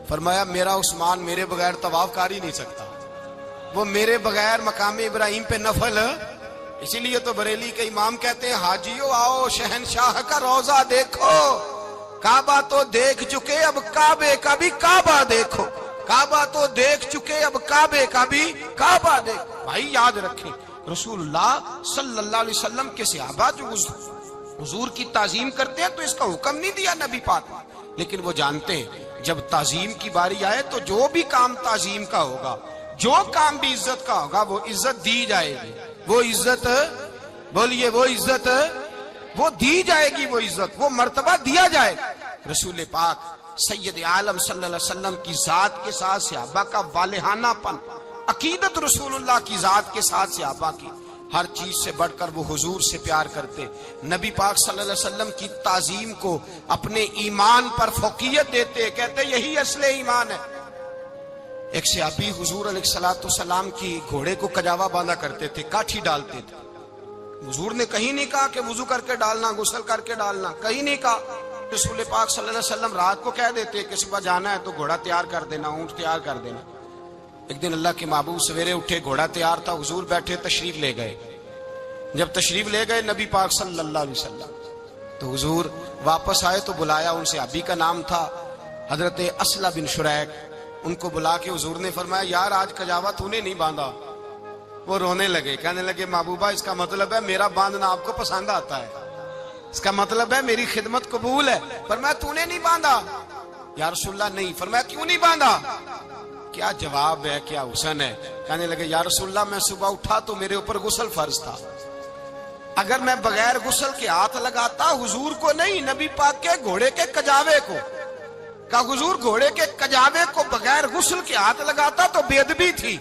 فرمایا میرا عثمان میرے بغیر طواف کر ہی نہیں سکتا، وہ میرے بغیر مقام ابراہیم پہ نفل۔ اسی لیے تو بریلی کے امام کہتے ہیں حاجیو آؤ شہنشاہ کا روضہ دیکھو، کعبہ تو دیکھ چکے اب کعبے کا بھی کعبہ دیکھو، کعبہ تو دیکھ چکے اب کعبے کا بھی کعبہ دیکھو۔ بھائی یاد رکھیں رسول اللہ صلی اللہ علیہ وسلم کے صحابہ جو حضور کی تعظیم کرتے ہیں تو اس کا حکم نہیں دیا نبی پاک، لیکن وہ جانتے ہیں جب تعظیم کی باری آئے تو جو بھی کام تعظیم کا ہوگا، جو کام بھی عزت کا ہوگا وہ عزت دی جائے گی، وہ عزت بولیے، وہ عزت وہ دی جائے گی، وہ عزت وہ مرتبہ دیا جائے گا۔ رسول پاک سید عالم صلی اللہ علیہ وسلم کی ذات کے ساتھ صحابہ کا والہانہ پن، عقیدت رسول اللہ کی ذات کے ساتھ صحابہ کی، ہر چیز سے بڑھ کر وہ حضور سے پیار کرتے، نبی پاک صلی اللہ علیہ وسلم کی تعظیم کو اپنے ایمان پر فوقیت دیتے، کہتے یہی اصل ایمان ہے۔ ایک صحابی حضور علیہ الصلوۃ والسلام کی گھوڑے کو کجاوا باندھا کرتے تھے، کاٹھی ڈالتے تھے، حضور نے کہیں نہیں کہا کہ وضو کر کے ڈالنا، غسل کر کے ڈالنا، کہیں نہیں کہا۔ رسول پاک صلی اللہ علیہ وسلم رات کو کہہ دیتے کہ صبح جانا ہے تو گھوڑا تیار کر دینا، اونٹ تیار کر دینا۔ ایک دن اللہ کے محبوب سویرے اٹھے، گھوڑا تیار تھا، حضور بیٹھے تشریف لے گئے۔ جب تشریف لے گئے نبی پاک صلی اللہ علیہ وسلم تو حضور واپس آئے تو بلایا، ان سے ابھی کا نام تھا حضرت اسلہ بن شریک، ان کو بلا کے حضور نے فرمایا یار آج کجاوا تو نے نہیں باندھا. وہ رونے لگے, کہنے لگے محبوبہ اس کا مطلب ہے میرا باندھنا آپ کو پسند آتا ہے, اس کا مطلب ہے میری خدمت قبول ہے. فرمایا تو نے نہیں باندھا؟ یا رسول اللہ نہیں. فرمایا کیوں نہیں باندھا؟ کیا جواب ہے, کیا حسن ہے. کہنے لگے یا رسول اللہ میں صبح اٹھا تو میرے اوپر غسل فرض تھا, اگر میں بغیر غسل کے ہاتھ لگاتا حضور کو نہیں نبی پاک کے گھوڑے کے کجاوے کو, کہ حضور گھوڑے کے کجاوے کو بغیر غسل کے ہاتھ لگاتا تو بے ادبی تھی,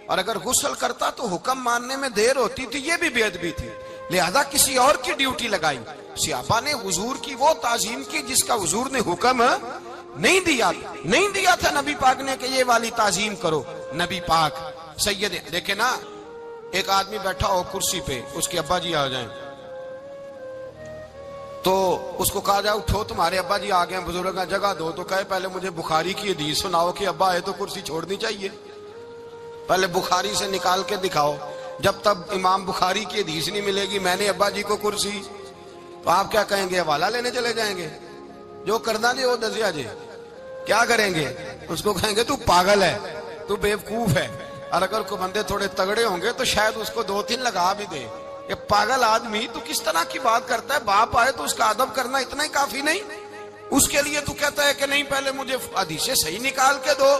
اور اگر غسل کرتا تو حکم ماننے میں دیر ہوتی تھی, یہ بھی بے ادبی تھی. لہذا کسی اور کی ڈیوٹی لگائی. صحابہ نے حضور کی وہ تعظیم کی جس کا حضور نے حکم نہیں دیا تھا نبی پاک نے کہ یہ والی تعظیم کرو. نبی پاک سید دیکھیں نا, ایک آدمی بیٹھا ہو کرسی پہ, اس کے ابا جی آ جائیں تو اس کو کہا جائے اٹھو تمہارے ابا جی آ گئے بزرگ جگہ دو, تو کہے پہلے مجھے بخاری کی حدیث سناؤ کہ ابا آئے تو کرسی چھوڑنی چاہیے, پہلے بخاری سے نکال کے دکھاؤ. جب تک امام بخاری کی حدیث نہیں ملے گی میں نے ابا جی کو کرسی, تو آپ کیا کہیں گے, حوالہ لینے چلے جائیں گے, جو کرنا جی وہ دسیا جی, کیا کریں گے, اس کو کہیں گے تو پاگل ہے, تو بیوقوف ہے. اور اگر کوئی بندے تھوڑے تگڑے ہوں گے تو شاید اس کو 2-3 لگا بھی دے, یہ پاگل آدمی تو کس طرح کی بات کرتا ہے, باپ آئے تو اس کا ادب کرنا اتنا ہی کافی نہیں, اس کے لیے تو کہتا ہے کہ نہیں پہلے مجھے حدیثیں صحیح نکال کے دو,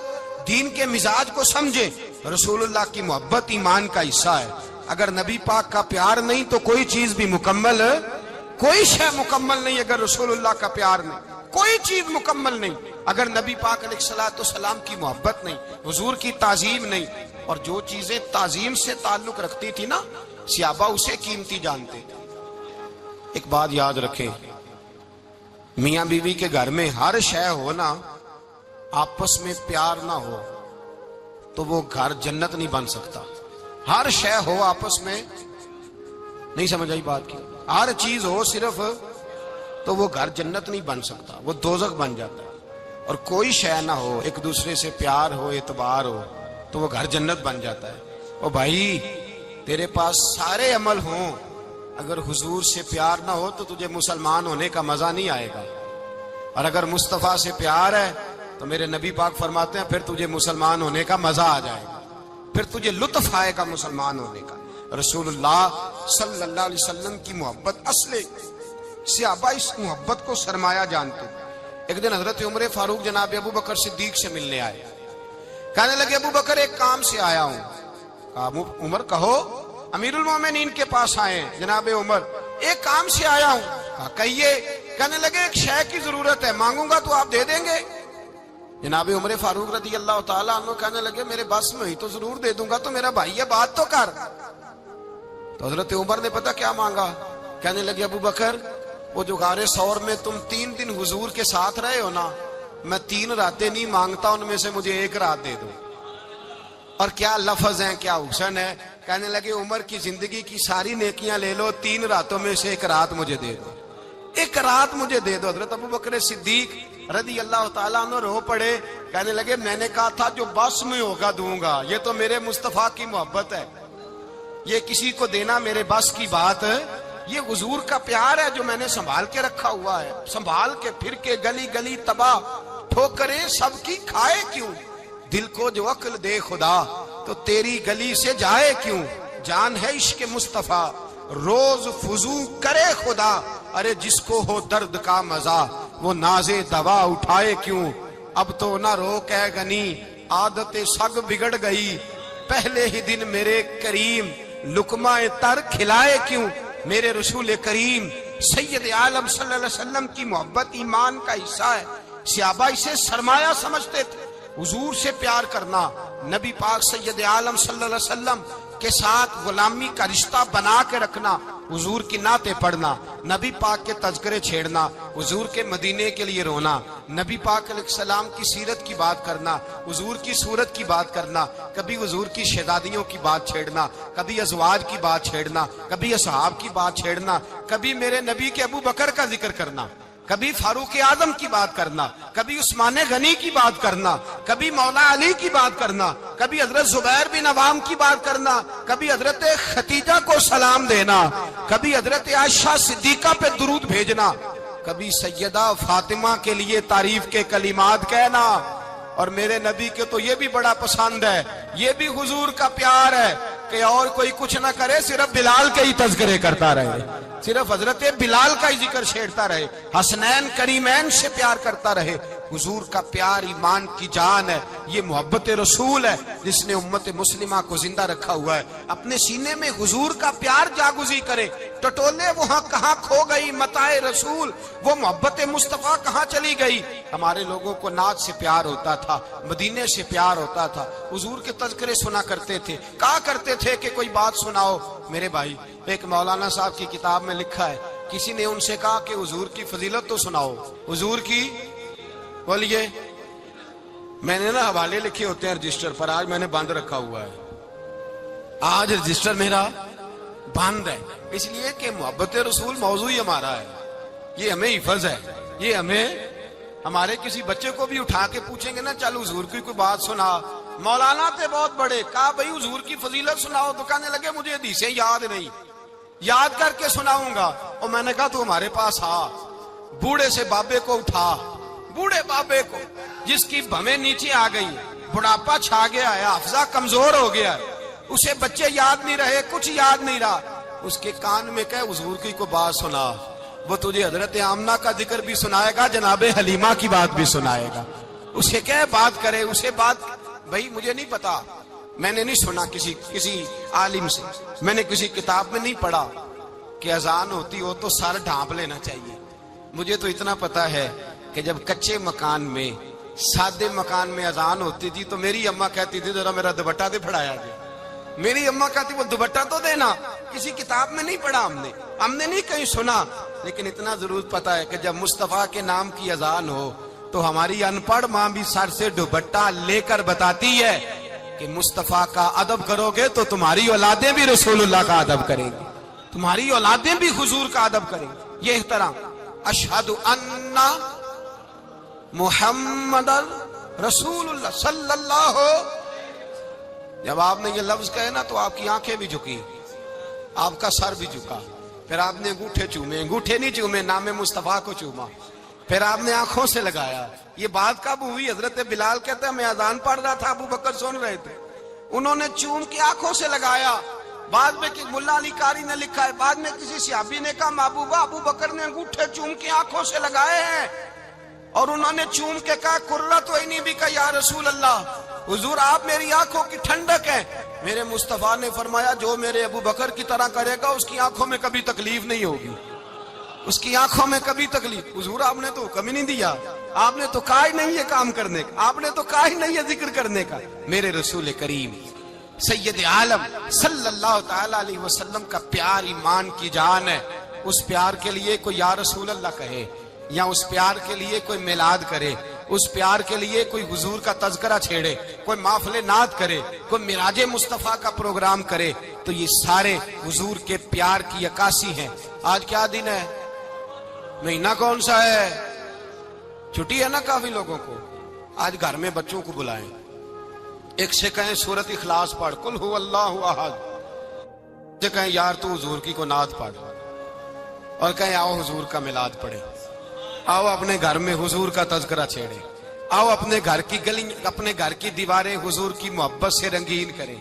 دین کے مزاج کو سمجھے. رسول اللہ کی محبت ایمان کا حصہ ہے, اگر نبی پاک کا پیار نہیں تو کوئی چیز بھی مکمل, کوئی شے مکمل نہیں. اگر رسول اللہ کا پیار نہیں کوئی چیز مکمل نہیں, اگر نبی پاک علیہ الصلوۃ والسلام کی محبت نہیں, حضور کی تعظیم نہیں, اور جو چیزیں تعظیم سے تعلق رکھتی تھی نا صحابہ اسے قیمتی جانتے تھے. ایک بات یاد رکھیں, میاں بیوی کے گھر میں ہر شے ہو نا, آپس میں پیار نہ ہو تو وہ گھر جنت نہیں بن سکتا. ہر شے ہو آپس میں, نہیں سمجھ آئی بات کی, ہر چیز ہو صرف تو وہ گھر جنت نہیں بن سکتا, وہ دوزخ بن جاتا ہے. اور کوئی شے نہ ہو, ایک دوسرے سے پیار ہو, اعتبار ہو, تو وہ گھر جنت بن جاتا ہے. او بھائی تیرے پاس سارے عمل ہوں, اگر حضور سے پیار نہ ہو تو تجھے مسلمان ہونے کا مزہ نہیں آئے گا, اور اگر مصطفیٰ سے پیار ہے تو میرے نبی پاک فرماتے ہیں پھر تجھے مسلمان ہونے کا مزہ آ جائے گا, پھر تجھے لطف آئے گا مسلمان ہونے کا. رسول اللہ صلی اللہ علیہ وسلم کی محبت اصل, صحابہ اس محبت کو سرمایہ جانتے. ایک دن حضرت عمر فاروق جناب ابو بکر صدیق سے ملنے آئے, کہنے لگے ابو بکر ایک کام سے آیا ہوں. کہا عمر کہو. امیر المومنین کے پاس آئے, جناب عمر ایک کام سے آیا ہوں. کہا کہیے. کہنے لگے ایک شے کی ضرورت ہے, مانگوں گا تو آپ دے دیں گے؟ جناب عمر فاروق رضی اللہ تعالیٰ عنہ کہنے لگے میرے بس میں ہی تو ضرور دے دوں گا, تو میرا بھائی ہے بات تو کر. تو حضرت عمر نے پتہ کیا مانگا, کہنے لگے ابو بکر وہ جو غار ثور میں تم 3 دن حضور کے ساتھ رہے ہو نا, میں 3 راتیں نہیں مانگتا, ان میں سے مجھے 1 رات دے دو. اور کیا لفظ ہیں, کیا حسن ہے. کہنے لگے عمر کی زندگی کی ساری نیکیاں لے لو, 3 راتوں میں سے 1 رات مجھے دے دو, 1 رات مجھے دے دو. حضرت ابو بکر صدیق رضی اللہ تعالیٰ عنہ رو پڑے, کہنے لگے میں نے کہا تھا جو بس میں ہوگا دوں گا, یہ تو میرے مصطفیٰ کی محبت ہے, یہ کسی کو دینا میرے بس کی بات ہے, یہ حضور کا پیار ہے جو میں نے سنبھال کے رکھا ہوا ہے. سنبھال کے پھر کے گلی گلی تباہ, ٹھوکریں سب کی کھائے کیوں, دل کو جو عقل دے خدا تو تیری گلی سے جائے کیوں. جان ہے عشق مصطفیٰ روز فضو کرے خدا, ارے جس کو ہو درد کا مزہ وہ نازے دوا اٹھائے کیوں. اب تو نہ روک ہے غنی عادت سگ بگڑ گئی, پہلے ہی دن میرے کریم لقمہ تر کھلائے کیوں. میرے رسول کریم سید عالم صلی اللہ علیہ وسلم کی محبت ایمان کا حصہ ہے. صحابہ اسے سرمایہ سمجھتے تھے, حضور سے پیار کرنا, نبی پاک سید عالم صلی اللہ علیہ وسلم کے ساتھ غلامی کا رشتہ بنا کے رکھنا, حضور کی نعتیں پڑھنا, نبی پاک کے تذکرے چھیڑنا, حضور کے مدینے کے لیے رونا, نبی پاک علیہ السلام کی سیرت کی بات کرنا, حضور کی صورت کی بات کرنا, کبھی حضور کی شہزادیوں کی بات چھیڑنا, کبھی ازواج کی بات چھیڑنا, کبھی اصحاب کی بات چھیڑنا, کبھی میرے نبی کے ابو بکر کا ذکر کرنا, کبھی فاروق اعظم کی بات کرنا, کبھی عثمان غنی کی بات کرنا, کبھی مولا علی کی بات کرنا, کبھی حضرت زبیر بن عوام کی بات کرنا, کبھی حضرت خدیجہ کو سلام دینا, کبھی حضرت عائشہ صدیقہ پہ درود بھیجنا, کبھی سیدہ فاطمہ کے لیے تعریف کے کلمات کہنا, اور میرے نبی کے تو یہ بھی بڑا پسند ہے، یہ بھی حضور کا پیار ہے کہ اور کوئی کچھ نہ کرے، صرف بلال کے ہی تذکرے کرتا رہے، صرف حضرت بلال کا ہی ذکر چھیڑتا رہے، حسنین کریمین سے پیار کرتا رہے۔ حضور کا پیار ایمان کی جان ہے، یہ محبت رسول ہے جس نے امت مسلمہ کو زندہ رکھا ہوا ہے۔ اپنے سینے میں حضور کا پیار جاگزی کرے، ٹٹولے وہاں کہاں کھو گئی متاع رسول، وہ محبت مصطفیٰ کہاں چلی گئی۔ ہمارے لوگوں کو نعت سے پیار ہوتا تھا، مدینے سے پیار ہوتا تھا، حضور کے تذکرے سنا کرتے تھے، کہا کرتے تھے کہ کوئی بات سناؤ۔ میرے بھائی، ایک مولانا صاحب کی کتاب میں لکھا ہے، کسی نے ان سے کہا کہ حضور کی فضیلت تو سناؤ، حضور کی بولیے۔ میں نے نا حوالے لکھے ہوتے ہیں رجسٹر پر، آج میں نے بند رکھا ہوا ہے، آج رجسٹر میرا بند ہے، اس لیے کہ محبت رسول موضوع ہی ہمارا ہے، یہ ہمیں حفظ ہے، یہ ہمیں ہمارے کسی بچے کو بھی اٹھا کے پوچھیں گے نا چل حضور کی کوئی بات سنا، مولانا تھے بہت بڑے، کہا بھائی حضور کی فضیلت سناؤ، تو کہنے لگے مجھے حدیثیں یاد نہیں، یاد کر کے سناؤں گا۔ اور میں نے کہا تو ہمارے پاس آ، بوڑھے سے بابے کو اٹھا، بوڑھے بابے کو جس کی بھویں نیچے آ گئی، بڑھاپا چھا گیا ہے، حافظہ کمزور ہو گیا ہے، اسے بچے یاد نہیں رہے، کچھ یاد نہیں رہا، اس کے کان میں کہے حضور کی کو بات سنا، وہ تجھے حضرت آمنہ کا ذکر بھی سنائے گا، جناب حلیمہ کی بات بھی سنائے گا، اسے کہے بات کرے، اسے بات۔ بھائی مجھے نہیں پتا، میں نے نہیں سنا کسی عالم سے، میں نے کسی کتاب میں نہیں پڑھا کہ اذان ہوتی ہو تو سر ڈھانپ لینا چاہیے۔ مجھے تو اتنا پتا ہے کہ جب کچے مکان میں، سادے مکان میں اذان ہوتی تھی تو میری اماں کہتی تھی ذرا میرا دوپٹہ دے پھڑایا جائے، میری اماں کہتی وہ دوپٹہ تو دینا، کسی کتاب میں نہیں پڑھا ہم نے نہیں کہیں سنا، لیکن اتنا ضرور پتا ہے کہ جب مصطفیٰ کے نام کی اذان ہو تو ہماری ان پڑھ ماں بھی سر سے دوپٹہ لے کر بتاتی ہے کہ مصطفیٰ کا ادب کرو گے تو تمہاری اولادیں بھی رسول اللہ کا ادب کریں گی، تمہاری اولادیں بھی حضور کا ادب کریں گی۔ یہ احترام، اشہد ان محمد رسول اللہ صلی اللہ ہو، جب آپ نے یہ لفظ کہے نا تو آپ کی آنکھیں بھی جھکی، آپ کا سر بھی جھکا، پھر آپ نے انگوٹھے چومے، انگوٹھے نہیں چومے، نام مصطفیٰ کو چوما، پھر آپ نے آنکھوں سے لگایا۔ یہ بات کب ہوئی؟ حضرت بلال کہتے ہیں میں اذان پڑھ رہا تھا، ابو بکر سن رہے تھے، انہوں نے چوم کے آنکھوں سے لگایا۔ بعد میں کہ ملا علی قاری نے لکھا ہے، بعد میں کسی صحابی نے کہا محبوبہ ابو بکر نے انگوٹھے چوم کے آنکھوں سے لگائے ہیں، اور انہوں نے چوم کے کہا قرۃ عینی بک یا رسول اللہ، حضور آپ میری آنکھوں کی ٹھنڈک ہے۔ میرے مصطفیٰ نے فرمایا جو میرے ابو بکر کی طرح کرے گا اس کی آنکھوں میں کبھی تکلیف نہیں ہوگی، اس کی آنکھوں میں کبھی تکلیف۔ حضور آپ نے تو حکم ہی نہیں دیا، آپ نے تو کہا ہی نہیں یہ کام کرنے کا، آپ نے تو کہا ہی نہیں یہ ذکر کرنے کا۔ میرے رسول کریم سید عالم صلی اللہ تعالی علیہ وسلم کا پیار ایمان کی جان ہے۔ اس پیار کے لیے کوئی یا رسول اللہ کہے، یا اس پیار کے لیے کوئی میلاد کرے، اس پیار کے لیے کوئی حضور کا تذکرہ چھیڑے، کوئی محفل نعت کرے، کوئی معراج مصطفیٰ کا پروگرام کرے، تو یہ سارے حضور کے پیار کی عکاسی ہیں۔ آج کیا دن ہے؟ مہینہ کون سا ہے؟ چھٹی ہے نا کافی لوگوں کو۔ آج گھر میں بچوں کو بلائیں، ایک سے کہیں سورۃ اخلاص پڑھ، قل هو اللہ احد، سے کہیں یار تو حضور کی کو نعت پڑھ، اور کہیں آؤ حضور کا میلاد پڑھیں، آؤ اپنے گھر میں حضور کا تذکرہ چھیڑیں، آؤ اپنے گھر کی گلی، اپنے گھر کی دیواریں حضور کی محبت سے رنگین کریں،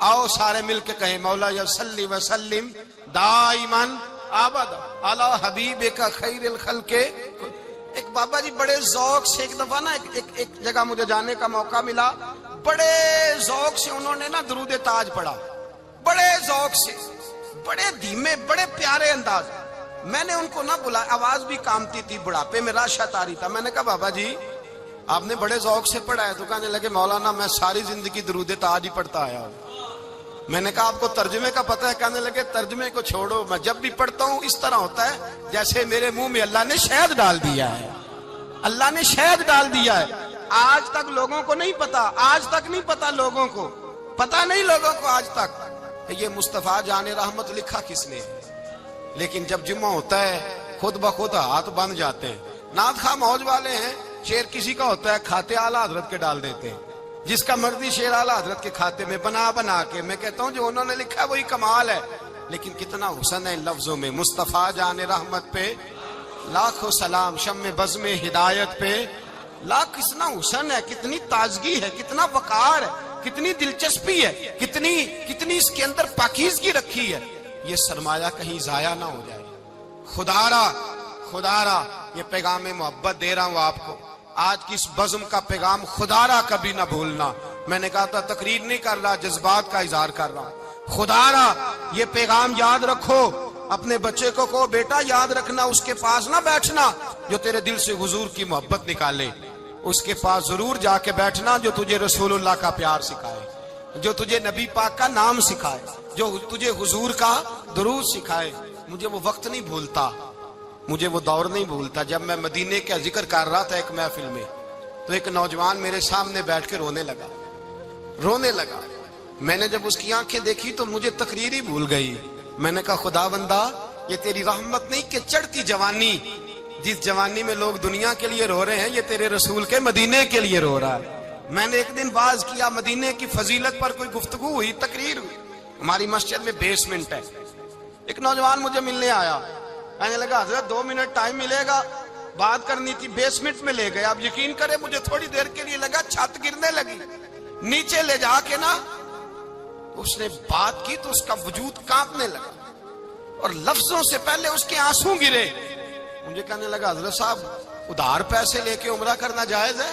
آؤ سارے مل کے کہیں مولا یا صلی وسلم دائما ابدا علی حبیبک خیر الخلق۔ ایک بابا جی بڑے ذوق سے، ایک دفعہ نا ایک جگہ مجھے جانے کا موقع ملا، بڑے ذوق سے انہوں نے نا درود تاج پڑھا، بڑے ذوق سے، بڑے دھیمے، بڑے پیارے انداز۔ میں نے ان کو نہ بلایا، آواز بھی کامتی تھی، بڑھاپے میں راشت آ رہی تھا۔ میں نے کہا بابا جی آپ نے بڑے ذوق سے پڑھا ہے، تو کہنے لگے مولانا میں ساری زندگی درود تاج ہی پڑھتا آیا ہوں۔ میں نے کہا آپ کو ترجمے کا پتہ ہے؟ کہنے لگے ترجمے کو چھوڑو، میں جب بھی پڑھتا ہوں اس طرح ہوتا ہے جیسے میرے منہ میں اللہ نے شہد ڈال دیا ہے، اللہ نے شہد ڈال دیا ہے۔ آج تک لوگوں کو نہیں پتا، آج تک نہیں پتا لوگوں کو، پتا نہیں لوگوں کو آج تک یہ مصطفیٰ جان رحمت لکھا کس نے۔ لیکن جب جمعہ ہوتا ہے خود بخود ہاتھ بند جاتے ہیں۔ نعت خواہ موج والے ہیں، شعر کسی کا ہوتا ہے کھاتے اعلیٰ حضرت کے ڈال دیتے ہیں، جس کا مرضی شعر اعلیٰ حضرت کے کھاتے میں بنا کے۔ میں کہتا ہوں جو انہوں نے لکھا ہے وہی کمال ہے، لیکن کتنا حسن ہے ان لفظوں میں۔ مصطفیٰ جان رحمت پہ لاکھوں سلام، شم بزم ہدایت پہ لا کتنا حسن ہے، کتنی تازگی ہے، کتنا وقار ہے، کتنی دلچسپی ہے، کتنی اس کے اندر پاکیزگی رکھی ہے. یہ سرمایہ کہیں ضائع نہ ہو جائے. خدا را یہ پیغام محبت دے رہا ہوں آپ کو. آج کی اس بزم کا پیغام خدا را کبھی نہ بھولنا. میں نے کہا تھا تقریر نہیں کر رہا، جذبات کا اظہار کر رہا ہوں. خدا را یہ پیغام یاد رکھو. اپنے بچے کو کہو بیٹا یاد رکھنا، اس کے پاس نہ بیٹھنا جو تیرے دل سے حضور کی محبت نکالے. اس کے پاس ضرور جا کے بیٹھنا جو تجھے رسول اللہ کا پیار سکھائے، جو تجھے نبی پاک کا نام سکھائے، جو تجھے حضور کا درود سکھائے. مجھے وہ وقت نہیں بھولتا، مجھے وہ دور نہیں بھولتا جب میں مدینے کا ذکر کر رہا تھا ایک محفل میں، تو ایک نوجوان میرے سامنے بیٹھ کے رونے لگا. میں نے جب اس کی آنکھیں دیکھی تو مجھے تقریر ہی بھول گئی. میں نے کہا خدا بندہ یہ تیری رحمت نہیں کہ چڑھتی جوانی، جس جوانی میں لوگ دنیا کے لیے رو رہے ہیں، یہ تیرے رسول کے مدینے کے لیے رو رہا ہے. میں نے ایک دن باز کیا، مدینے کی فضیلت پر کوئی گفتگو ہوئی، تقریر ہوئی. ہماری مسجد میں بیسمنٹ ہے. ایک نوجوان مجھے ملنے آیا، کہنے لگا حضرت 2 منٹ ٹائم ملے گا، بات کرنی تھی. بیسمنٹ میں لے گئے. آپ یقین کریں مجھے تھوڑی دیر کے لیے لگا چھت گرنے لگی. نیچے لے جا کے نا اس نے بات کی تو اس کا وجود کانپنے لگا اور لفظوں سے پہلے اس کے آنسو گرے. مجھے کہنے لگا حضرت صاحب ادھار پیسے لے کے عمرہ کرنا جائز ہے؟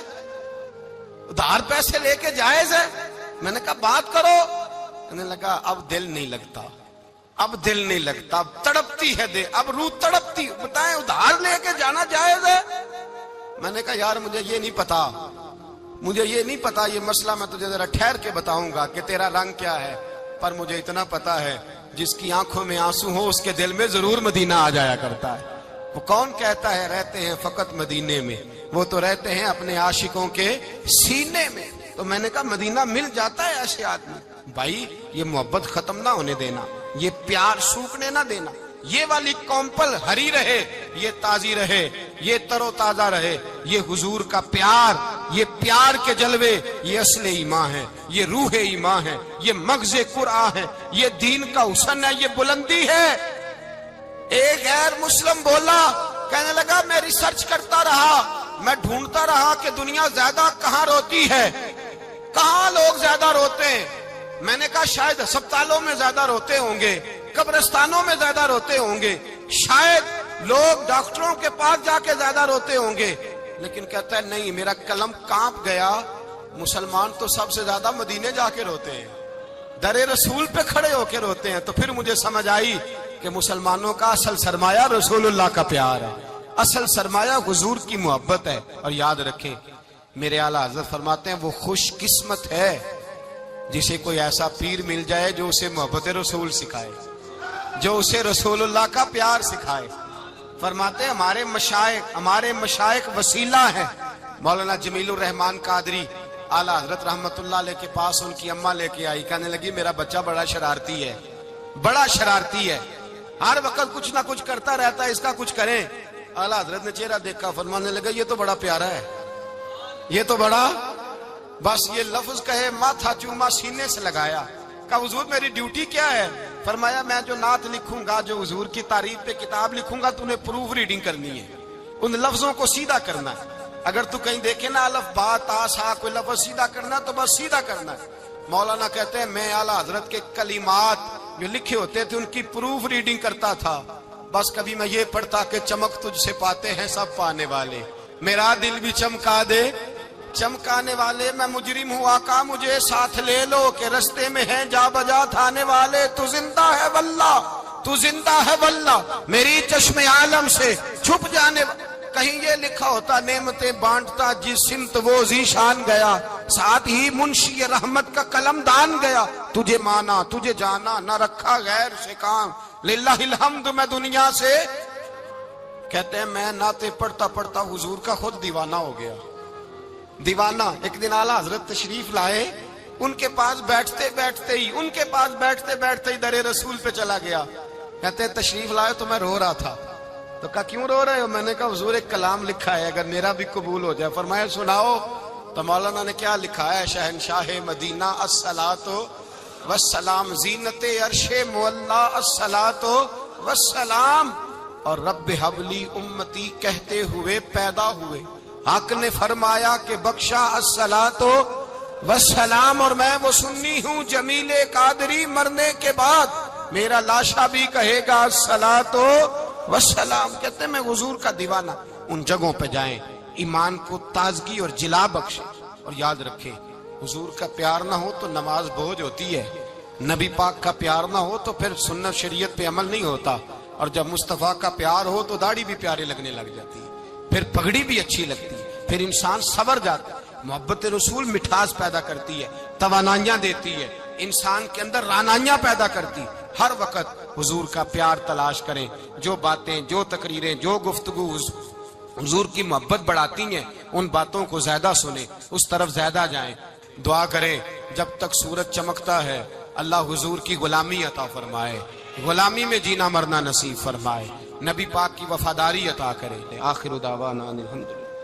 ادھار پیسے لے کے جائز ہے؟ میں نے کہا بات کرو. کہنے لگا اب دل نہیں لگتا، اب تڑپتی ہے دل، اب روح تڑپتی. بتائیں ادھار لے کے جانا جائز ہے؟ میں نے کہا یار مجھے یہ نہیں پتا یہ مسئلہ میں تجھے ذرا ٹھہر کے بتاؤں گا کہ تیرا رنگ کیا ہے. پر مجھے اتنا پتا ہے جس کی آنکھوں میں آنسو ہو اس کے دل میں ضرور مدینہ آ جایا کرتا ہے. وہ کون کہتا ہے رہتے ہیں فقط مدینے میں؟ وہ تو رہتے ہیں اپنے عاشقوں کے سینے میں. تو میں نے کہا مدینہ مل جاتا ہے ایسے آدمی. بھائی یہ محبت ختم نہ ہونے دینا، یہ پیار سوکھنے نہ دینا. یہ والی کومپل ہری رہے، یہ تازی رہے، یہ تر و تازہ رہے. یہ حضور کا پیار، یہ پیار کے جلوے، یہ اصل ایمان ہے، یہ روح ایمان ہے، یہ مغز قرآن ہے، یہ دین کا حسن ہے، یہ بلندی ہے. ایک غیر مسلم بولا، کہنے لگا میں ریسرچ کرتا رہا، میں ڈھونڈتا رہا کہ دنیا زیادہ کہاں روتی ہے، کہاں لوگ زیادہ روتے ہیں. میں نے کہا شاید ہسپتالوں میں زیادہ روتے ہوں گے، قبرستانوں میں زیادہ روتے ہوں گے، شاید لوگ ڈاکٹروں کے پاس جا کے زیادہ روتے ہوں گے. لیکن کہتا ہے نہیں، میرا قلم کانپ گیا. مسلمان تو سب سے زیادہ مدینے جا کے روتے ہیں، در رسول پہ کھڑے ہو کے روتے ہیں. تو پھر مجھے سمجھ آئی کہ مسلمانوں کا اصل سرمایہ رسول اللہ کا پیار ہے، اصل سرمایہ حضور کی محبت ہے. اور یاد رکھیں میرے اعلیٰ حضرت فرماتے ہیں وہ خوش قسمت ہے جسے کوئی ایسا پیر مل جائے جو اسے محبت رسول سکھائے، جو اسے رسول اللہ کا پیار سکھائے. فرماتے ہیں ہمارے مشائخ وسیلہ ہیں. مولانا جمیل الرحمان قادری اعلیٰ حضرت رحمت اللہ علیہ کے پاس ان کی اماں لے کے آئی. کہنے لگی میرا بچہ بڑا شرارتی ہے، ہر وقت کچھ نہ کچھ کرتا رہتا ہے، اس کا کچھ کریں. اعلیٰ حضرت نے چہرہ دیکھا، فرمانے لگا یہ تو بڑا پیارا ہے، یہ تو بڑا، بس یہ لفظ کہے ماتھا چوما سینے سے لگایا. کہا حضور میری ڈیوٹی کیا ہے؟ فرمایا میں جو نعت لکھوں گا، جو حضور کی تعریف پہ کتاب لکھوں گا، تو انہیں پروف ریڈنگ کرنی ہے، ان لفظوں کو سیدھا کرنا ہے. اگر تو کہیں دیکھے نا الف با تا سا کوئی لفظ سیدھا کرنا تو بس سیدھا کرنا ہے. مولانا کہتے ہیں میں اعلیٰ حضرت کے کلمات جو لکھے ہوتے تھے ان کی پروف ریڈنگ کرتا تھا. بس کبھی میں یہ پڑھتا کہ چمک تجھ سے پاتے ہیں سب پانے والے، میرا دل بھی چمکا دے چمکانے والے. میں مجرم ہوں آقا مجھے ساتھ لے لو کہ رستے میں ہیں جا بجا تھانے والے. تو زندہ ہے واللہ میری چشم عالم سے چھپ جانے. کہیں یہ لکھا ہوتا نعمتیں بانٹتا جس سمت وہ ذیشان گیا، ساتھ ہی منشی رحمت کا قلم دان گیا. تجھے مانا تجھے جانا نہ رکھا غیر سے کام، للہ الحمد میں دنیا سے. کہتے ہیں میں نعتیں پڑھتا پڑھتا حضور کا خود دیوانہ ہو گیا. دیوانہ. ایک دن اعلیٰ حضرت تشریف لائے، ان کے پاس بیٹھتے بیٹھتے ہی در رسول پہ چلا گیا. کہتے ہیں تشریف لائے تو میں رو رہا تھا. تو کہا کیوں رو رہے ہو؟ میں نے کہا حضور ایک کلام لکھا ہے اگر میرا بھی قبول ہو جائے. فرمایا سناؤ. تو مولانا نے کیا لکھا ہے؟ شہنشاہ مدینہ الصلاۃ والسلام، زینت عرش مولا الصلاۃ والسلام، اور رب حبلی امتی کہتے ہوئے پیدا ہوئے. حق نے فرمایا کہ بخشا الصلاۃ والسلام، اور میں وہ سنی ہوں جمیل قادری مرنے کے بعد میرا لاشا بھی کہے گا الصلاۃ والسلام۔ کہتے ہیں میں حضور کا دیوانہ۔ ان جگہوں پہ جائیں، ایمان کو تازگی اور جلا بخشے، اور یاد رکھیں حضور کا پیار نہ ہو تو نماز بوجھ ہوتی ہے، نبی پاک کا پیار نہ ہو تو پھر سنت شریعت پہ عمل نہیں ہوتا، اور جب مصطفیٰ کا پیار ہو تو داڑھی بھی پیارے لگنے لگ جاتی ہے، پھر پگڑی بھی اچھی لگتی ہے، پھر انسان سنور جاتا ہے۔ محبت رسول مٹھاس پیدا کرتی ہے، توانائیاں دیتی ہے، انسان کے اندر رانائیاں پیدا کرتی۔ ہر وقت حضور کا پیار تلاش کریں، جو باتیں، جو تقریریں، جو گفتگو حضور کی محبت بڑھاتی ہیں ان باتوں کو زیادہ سنیں، اس طرف زیادہ جائیں۔ دعا کریں جب تک سورج چمکتا ہے اللہ حضور کی غلامی عطا فرمائے، غلامی میں جینا مرنا نصیب فرمائے، نبی پاک کی وفاداری عطا کرے۔ آخر دعوانا الحمدللہ۔